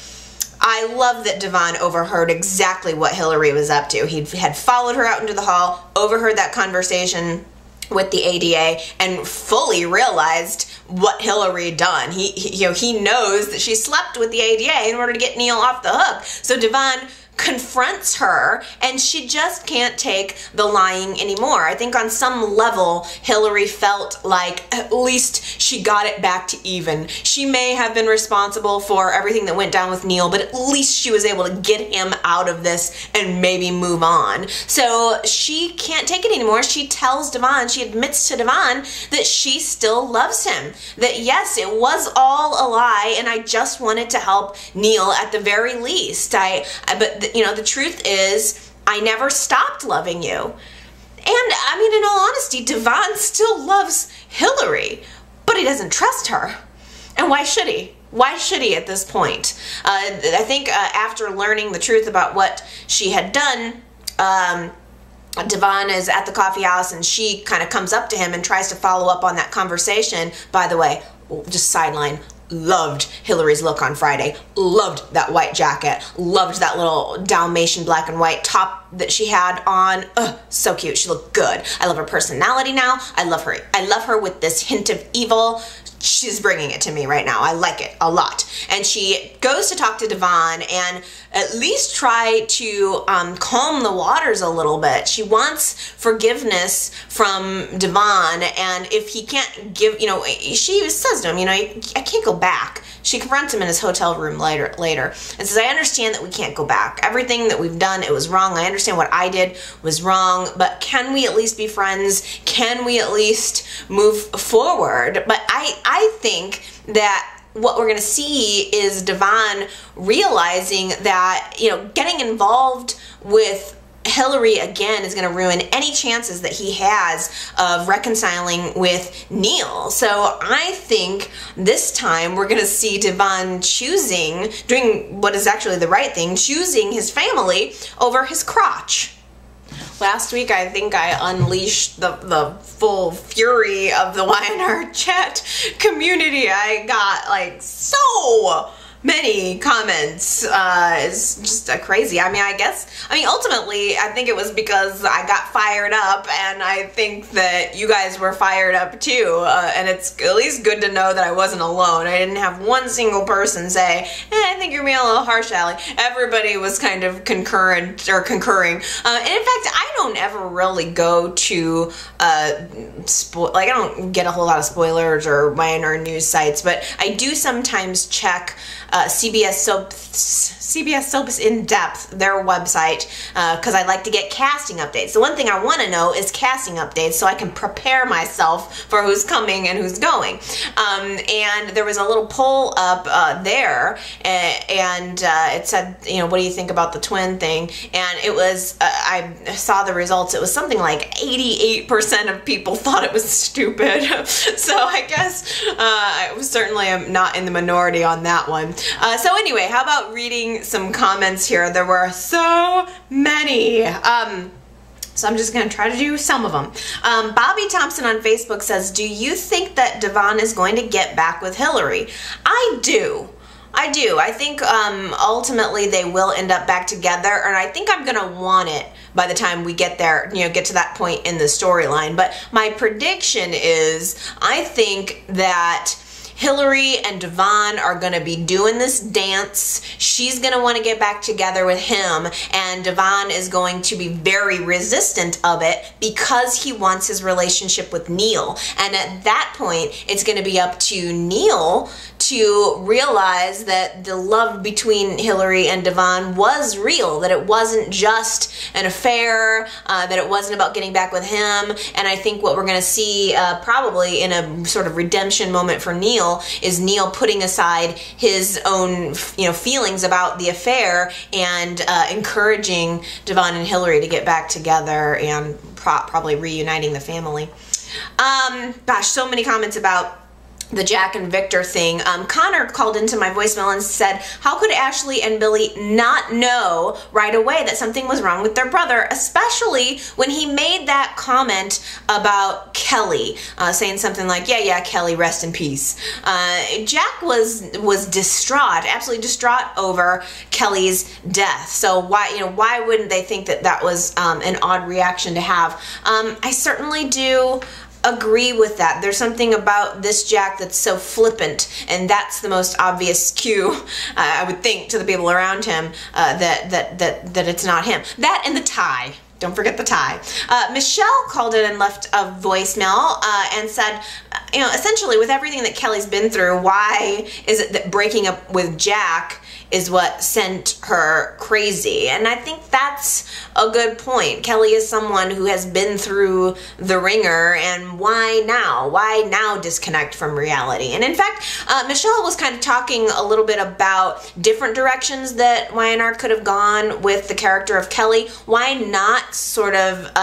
I love that Devon overheard exactly what Hillary was up to. He had followed her out into the hall, overheard that conversation with the ADA, and fully realized what Hillary had done. He knows that she slept with the ADA in order to get Neil off the hook. So Devon confronts her, and she just can't take the lying anymore. I think on some level, Hillary felt like at least she got it back to even. She may have been responsible for everything that went down with Neil, but at least she was able to get him out of this and maybe move on. So she can't take it anymore. She tells Devon, she admits to Devon that she still loves him. That yes, it was all a lie, and I just wanted to help Neil at the very least. But you know, the truth is, I never stopped loving you. And I mean, in all honesty, Devon still loves Hillary, but he doesn't trust her. And why should he? Why should he at this point? I think after learning the truth about what she had done, Devon is at the coffee house, and she kind of comes up to him and tries to follow up on that conversation. By the way, just sideline, loved Hillary's look on Friday, loved that white jacket, loved that little Dalmatian black and white top that she had on. Ugh, so cute. She looked good. I love her personality now. I love her with this hint of evil. She's bringing it to me right now. I like it a lot. And she goes to talk to Devon and at least try to calm the waters a little bit. She wants forgiveness from Devon, and if he can't give, you know, she says to him, you know, I can't go back. She confronts him in his hotel room later and says, I understand that we can't go back. Everything that we've done, it was wrong. I understand what I did was wrong, but can we at least be friends? Can we at least move forward? But I think that what we're going to see is Devon realizing that, you know, getting involved with Hillary again is going to ruin any chances that he has of reconciling with Neil. So I think this time we're going to see Devon doing what is actually the right thing, choosing his family over his crotch. Last week, I think I unleashed the full fury of the YNR chat community. I got like so many comments is just crazy. I mean, ultimately, I think it was because I got fired up, and I think that you guys were fired up too, and it's at least good to know that I wasn't alone. I didn't have one single person say, I think you're being a little harsh, Allie. Everybody was kind of concurring. And in fact, I don't ever really go to, I don't get a whole lot of spoilers or minor news sites, but I do sometimes check CBS Soaps In Depth, their website, because I like to get casting updates. The one thing I want to know is casting updates so I can prepare myself for who's coming and who's going. And there was a little poll up there, and it said, what do you think about the twin thing? And it was, I saw the results, it was something like 88% of people thought it was stupid. So I guess I was certainly not in the minority on that one. So anyway, how about reading some comments here? There were so many. So I'm just going to try to do some of them. Bobby Thompson on Facebook says, do you think that Devon is going to get back with Hillary? I do. I think ultimately they will end up back together, and I think I'm going to want it by the time we get there, get to that point in the storyline. But my prediction is I think that Hillary and Devon are going to be doing this dance. She's going to want to get back together with him, and Devon is going to be very resistant of it because he wants his relationship with Neil. And at that point, it's going to be up to Neil to realize that the love between Hillary and Devon was real, that it wasn't just an affair, that it wasn't about getting back with him. And I think what we're going to see probably in a sort of redemption moment for Neil is Neil putting aside his own feelings about the affair and encouraging Devon and Hillary to get back together and probably reuniting the family. Gosh, so many comments about the Jack and Victor thing. Connor called into my voicemail and said, how could Ashley and Billy not know right away that something was wrong with their brother, especially when he made that comment about Kelly, saying something like, yeah, Kelly, rest in peace. Jack was distraught, absolutely distraught over Kelly's death. So why wouldn't they think that that was an odd reaction to have? I certainly do agree with that. There's something about this Jack that's so flippant, and that's the most obvious cue, I would think, to the people around him that it's not him. That and the tie. Don't forget the tie. Michelle called in and left a voicemail and said, essentially with everything that Kelly's been through, why is it that breaking up with Jack is what sent her crazy? And I think that's a good point. Kelly is someone who has been through the ringer, and why now? Why now disconnect from reality? And in fact, Michelle was kind of talking a little bit about different directions that YNR could have gone with the character of Kelly. Why not sort of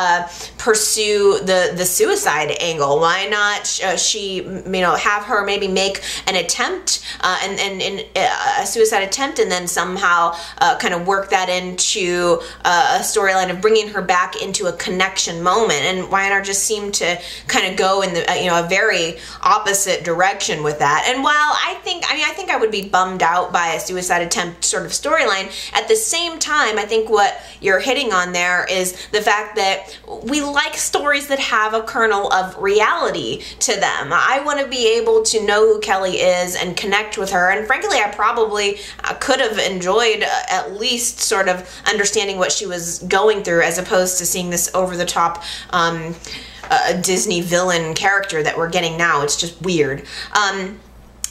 pursue the suicide angle? Why not she have her maybe make an attempt and a suicide attempt, and then somehow kind of work that into a storyline of bringing her back into a connection moment. And YNR just seemed to kind of go in the a very opposite direction with that. And while I think I would be bummed out by a suicide attempt sort of storyline, at the same time, I think what you're hitting on there is the fact that we like stories that have a kernel of reality to them. I want to be able to know who Kelly is and connect with her, and frankly, I probably could have enjoyed at least sort of understanding what she was going through, as opposed to seeing this over-the-top Disney villain character that we're getting now. It's just weird.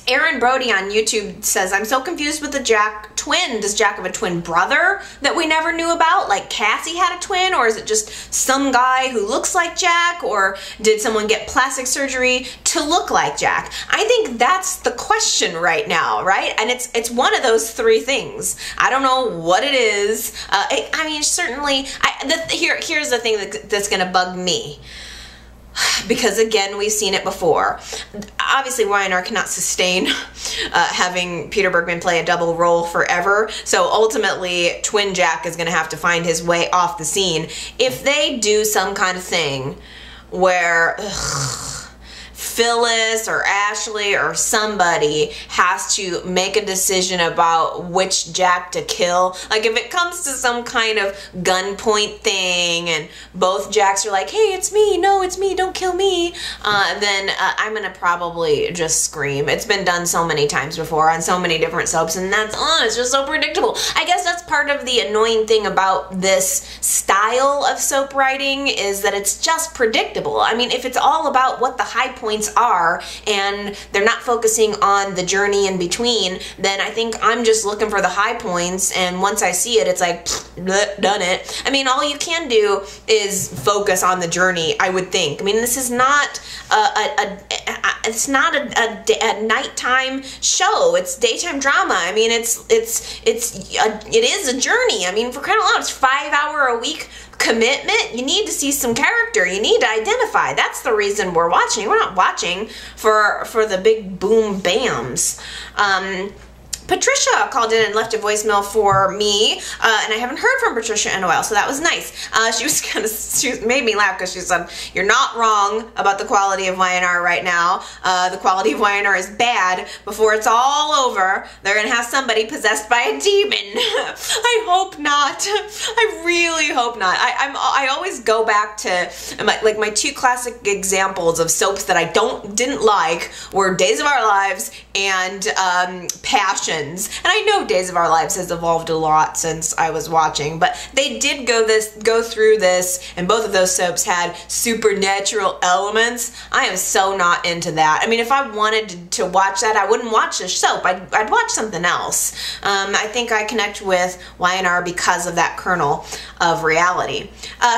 Aaron Brody on YouTube says, I'm so confused with the Jack twin. Does Jack have a twin brother that we never knew about? Like Cassie had a twin? Or is it just some guy who looks like Jack? Or did someone get plastic surgery to look like Jack? I think that's the question right now, right? And it's one of those three things. I don't know what it is. Certainly, here's the thing that's going to bug me. Because again, we've seen it before. Obviously, YNR cannot sustain having Peter Bergman play a double role forever. So ultimately, Twin Jack is going to have to find his way off the scene. If they do some kind of thing where Phyllis or Ashley or somebody has to make a decision about which Jack to kill. Like if it comes to some kind of gunpoint thing and both Jacks are like, hey, it's me, no, it's me, don't kill me, then I'm gonna probably just scream. It's been done so many times before on so many different soaps, and that's, it's just so predictable. I guess that's part of the annoying thing about this style of soap writing, is that it's just predictable. I mean, if it's all about what the high points are and they're not focusing on the journey in between, then I think I'm just looking for the high points, and once I see it, it's like, bleh, done it. I mean, all you can do is focus on the journey, I would think. I mean, this is not it's not a nighttime show. It's daytime drama. I mean, it is a journey. I mean, for crying out loud, it's 5 hour a week commitment. You need to see some character. You need to identify. That's the reason we're watching. We're not watching for the big boom bams. Patricia called in and left a voicemail for me, and I haven't heard from Patricia in a while, so that was nice. She made me laugh because she said, you're not wrong about the quality of YNR right now. The quality of YNR is bad. Before it's all over, they're going to have somebody possessed by a demon. I hope not. I really hope not. I always go back to, my two classic examples of soaps that I didn't like were Days of Our Lives and Passion. And I know Days of Our Lives has evolved a lot since I was watching, but they did go through this, and both of those soaps had supernatural elements. I am so not into that. I mean, if I wanted to watch that, I wouldn't watch this soap. I'd watch something else. I think I connect with YNR because of that kernel of reality.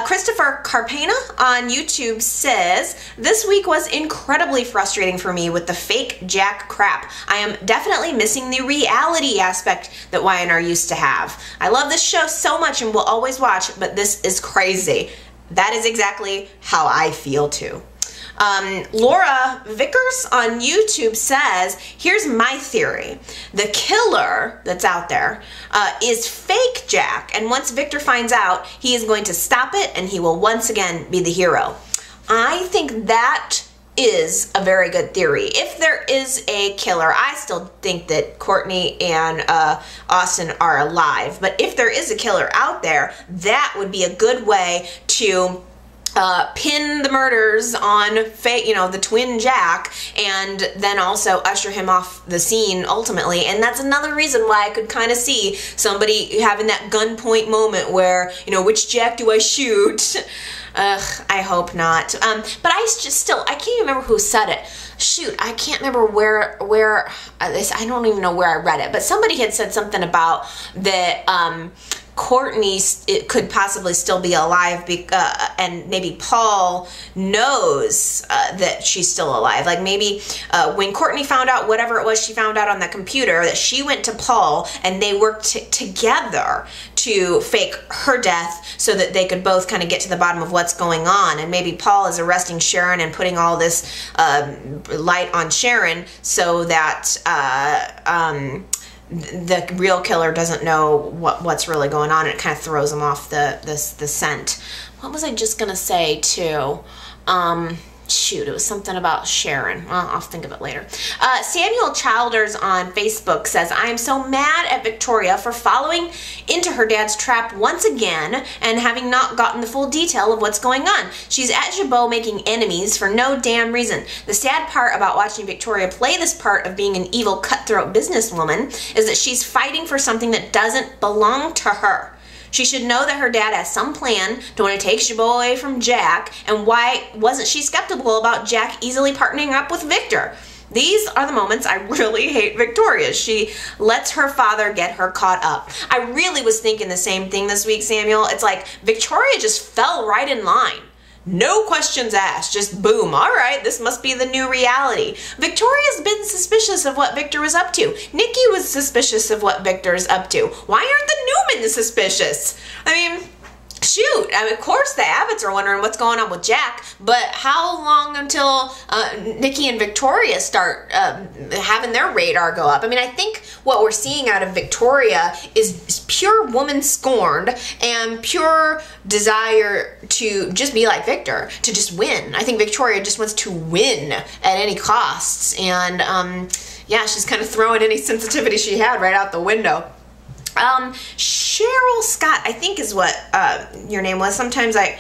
Christopher Carpena on YouTube says, this week was incredibly frustrating for me with the fake Jack crap. I am definitely missing the reality aspect that YNR used to have. I love this show so much and will always watch, but this is crazy. That is exactly how I feel too. Laura Vickers on YouTube says, here's my theory. The killer that's out there is fake Jack, and once Victor finds out, he is going to stop it and he will once again be the hero. I think that is a very good theory. If there is a killer, I still think that Courtney and Austin are alive, but if there is a killer out there, that would be a good way to pin the murders on the twin Jack, and then also usher him off the scene ultimately. And that's another reason why I could kind of see somebody having that gunpoint moment where, which Jack do I shoot? I hope not. But I can't even remember who said it. Shoot, I can't remember where I don't even know where I read it, but somebody had said something about that Courtney could possibly still be alive, and maybe Paul knows that she's still alive. Like maybe when Courtney found out whatever it was she found out on the computer, that she went to Paul and they worked together to fake her death so that they could both kind of get to the bottom of what's going on. And maybe Paul is arresting Sharon and putting all this light on Sharon so that the real killer doesn't know what's really going on, and it kind of throws him off the scent. What was I just gonna say too? Shoot, it was something about Sharon. Well, I'll think of it later. Samuel Childers on Facebook says, I am so mad at Victoria for following into her dad's trap once again and having not gotten the full detail of what's going on. She's at Jabot making enemies for no damn reason. The sad part about watching Victoria play this part of being an evil cutthroat businesswoman is that she's fighting for something that doesn't belong to her. She should know that her dad has some plan to want to take Jabot away from Jack, and why wasn't she skeptical about Jack easily partnering up with Victor? These are the moments I really hate Victoria. She lets her father get her caught up. I really was thinking the same thing this week, Samuel. It's like Victoria just fell right in line. No questions asked, just boom, all right, this must be the new reality. Victoria's been suspicious of what Victor was up to. Nikki was suspicious of what Victor's up to. Why aren't the Newmans suspicious? I mean, shoot, I mean, of course the Abbotts are wondering what's going on with Jack, but how long until Nikki and Victoria start having their radar go up? I mean, I think what we're seeing out of Victoria is pure woman scorned and pure desire to just be like Victor, to just win. I think Victoria just wants to win at any costs, and yeah, she's kind of throwing any sensitivity she had right out the window. Cheryl Scott, I think is what your name was. Sometimes I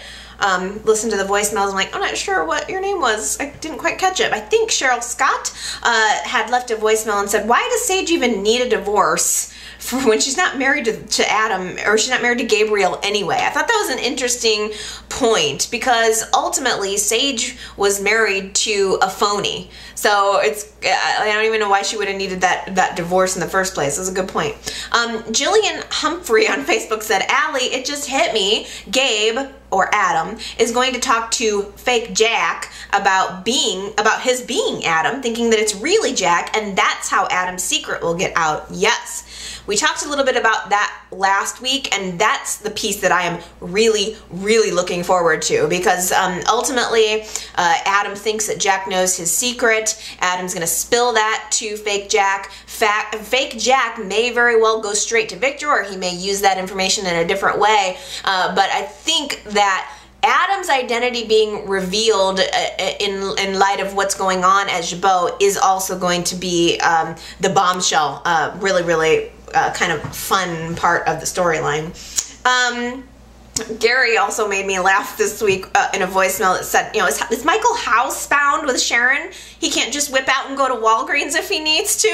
listen to the voicemails. I'm like, I'm not sure what your name was. I didn't quite catch it. I think Cheryl Scott had left a voicemail and said, why does Sage even need a divorce for when she's not married to Adam, or she's not married to Gabriel anyway? I thought that was an interesting point, because ultimately Sage was married to a phony. So I don't even know why she would have needed that divorce in the first place. That's a good point. Jillian Humphrey on Facebook said, Allie, it just hit me. Gabe, or Adam, is going to talk to fake Jack about his being Adam, thinking that it's really Jack, and that's how Adam's secret will get out. Yes. We talked a little bit about that last week, and that's the piece that I am really, really looking forward to, because ultimately Adam thinks that Jack knows his secret. Adam's going to spill that to fake Jack. Fake Jack may very well go straight to Victor, or he may use that information in a different way, but I think that Adam's identity being revealed in light of what's going on at Jabot is also going to be the bombshell, really, really kind of fun part of the storyline. Gary also made me laugh this week in a voicemail that said, you know, is Michael housebound with Sharon? He can't just whip out and go to Walgreens if he needs to?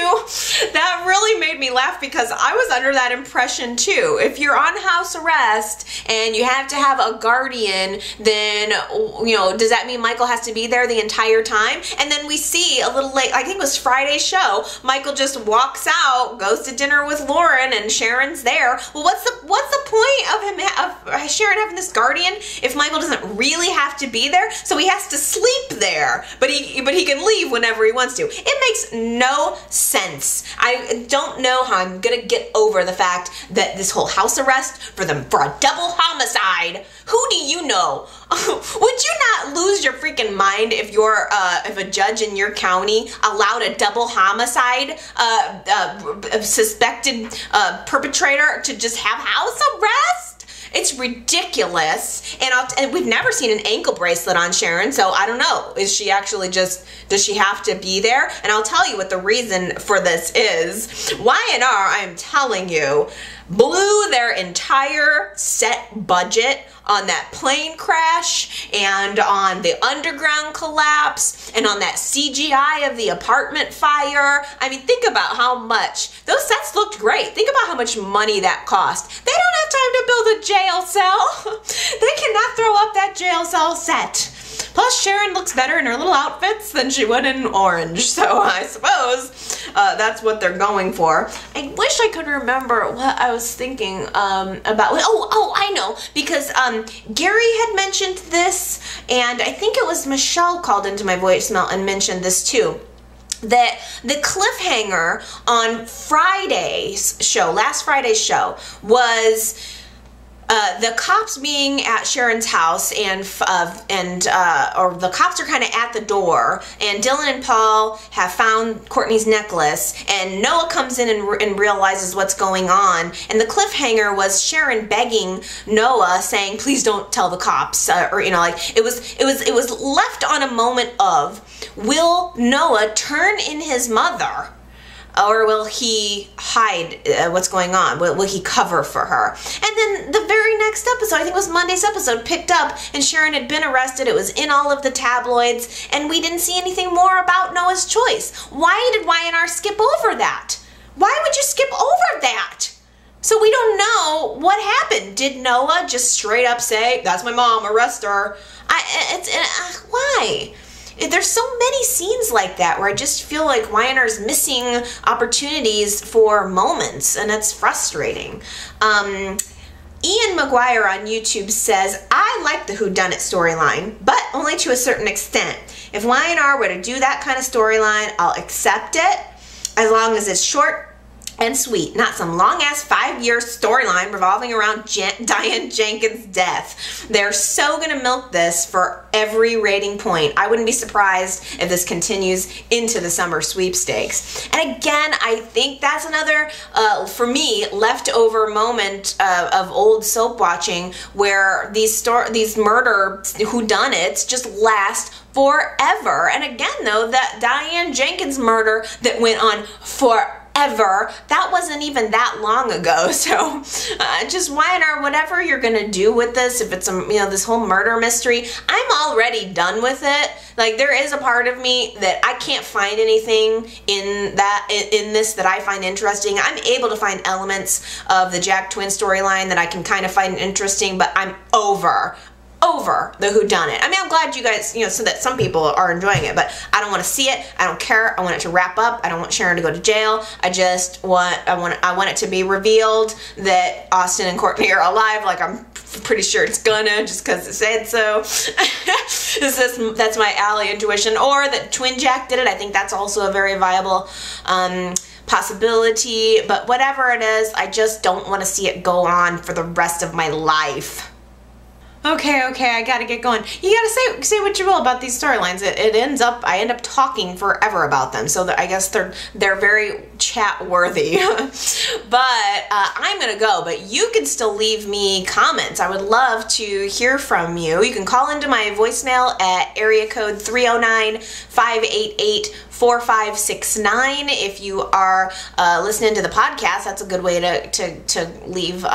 That really made me laugh, because I was under that impression too. If you're on house arrest and you have to have a guardian, then, you know, does that mean Michael has to be there the entire time? And then we see a little late, I think it was Friday's show, Michael just walks out, goes to dinner with Lauren, and Sharon's there. Well, what's the point of him, of Sharon having this guardian if Michael doesn't really have to be there? So he has to sleep there, but he can leave whenever he wants to. It makes no sense. I don't know how I'm gonna get over the fact that this whole house arrest for a double homicide. Who do you know? Would you not lose your freaking mind if you're if a judge in your county allowed a double homicide suspected perpetrator to just have house arrest? It's ridiculous, and we've never seen an ankle bracelet on Sharon, so I don't know. Is she actually does she have to be there? And I'll tell you what the reason for this is. Y&R, I'm telling you, blew their entire set budget on that plane crash, and on the underground collapse, and on that CGI of the apartment fire. I mean, think about how much. Those sets looked great. Think about how much money that cost. They don't have time to build a jail cell. They cannot throw up that jail cell set. Plus, Sharon looks better in her little outfits than she would in orange, so I suppose that's what they're going for. I wish I could remember what I was thinking about. Oh, I know, because Gary had mentioned this, and I think it was Michelle called into my voicemail and mentioned this too. That the cliffhanger on Friday's show, last Friday's show, was the cops being at Sharon's house, and or the cops are kind of at the door, and Dylan and Paul have found Courtney's necklace, and Noah comes in and realizes what's going on, and the cliffhanger was Sharon begging Noah, saying, please don't tell the cops, or, you know, like, it was left on a moment of, will Noah turn in his mother? Or will he hide what's going on? Will he cover for her? And then the very next episode, I think it was Monday's episode, picked up, and Sharon had been arrested. It was in all of the tabloids, and we didn't see anything more about Noah's choice. Why did Y&R skip over that? Why would you skip over that? So we don't know what happened. Did Noah just straight up say, that's my mom, arrest her? Why? There's so many scenes like that where I just feel like Y&R's missing opportunities for moments, and it's frustrating. Ian McGuire on YouTube says, I like the whodunit storyline, but only to a certain extent. If Y&R were to do that kind of storyline, I'll accept it, as long as it's short and sweet, not some long-ass 5-year storyline revolving around Diane Jenkins' death. They're so gonna milk this for every rating point. I wouldn't be surprised if this continues into the summer sweepstakes. And again, I think that's another, for me, leftover moment of old soap watching where these murder whodunits just last forever. And again, though, that Diane Jenkins murder that went on forever, that wasn't even that long ago. So just Y&R, whatever you're gonna do with this, if it's this whole murder mystery, I'm already done with it. Like, there is a part of me that I can't find anything in this that I find interesting. I'm able to find elements of the Jack twin storyline that I can kind of find interesting, but I'm over the whodunit. I mean, I'm glad you guys, so that some people are enjoying it, but I don't want to see it. I don't care. I want it to wrap up. I don't want Sharon to go to jail. I want it to be revealed that Austin and Courtney are alive. Like, I'm pretty sure it's gonna, just because it said so. That's my Allie intuition. Or that Twin Jack did it. I think that's also a very viable possibility. But whatever it is, I just don't want to see it go on for the rest of my life. Okay, I gotta get going. You gotta say what you will about these storylines. I end up talking forever about them, so that I guess they're very chat worthy. But I'm gonna go, but you can still leave me comments. I would love to hear from you. You can call into my voicemail at area code 309-588-4569. If you are listening to the podcast, that's a good way to leave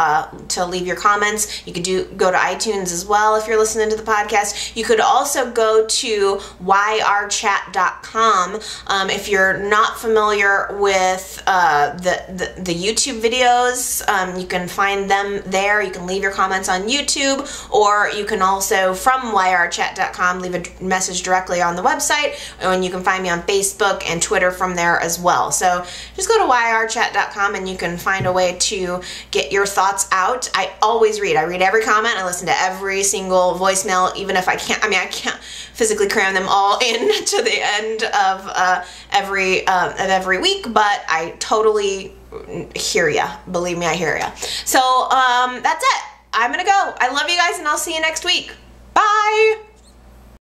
your comments. You could go to iTunes as well if you're listening to the podcast. You could also go to yrchat.com. If you're not familiar with the YouTube videos, you can find them there. You can leave your comments on YouTube, or you can also, from yrchat.com, leave a message directly on the website, and you can find me on Facebook and Twitter from there as well. So just go to yrchat.com and you can find a way to get your thoughts out. I always read. I read every comment. I listen to every single voicemail, even if I can't physically cram them all in to the end of every week, but I totally hear ya. Believe me, I hear ya. So that's it. I'm gonna go. I love you guys, and I'll see you next week. Bye.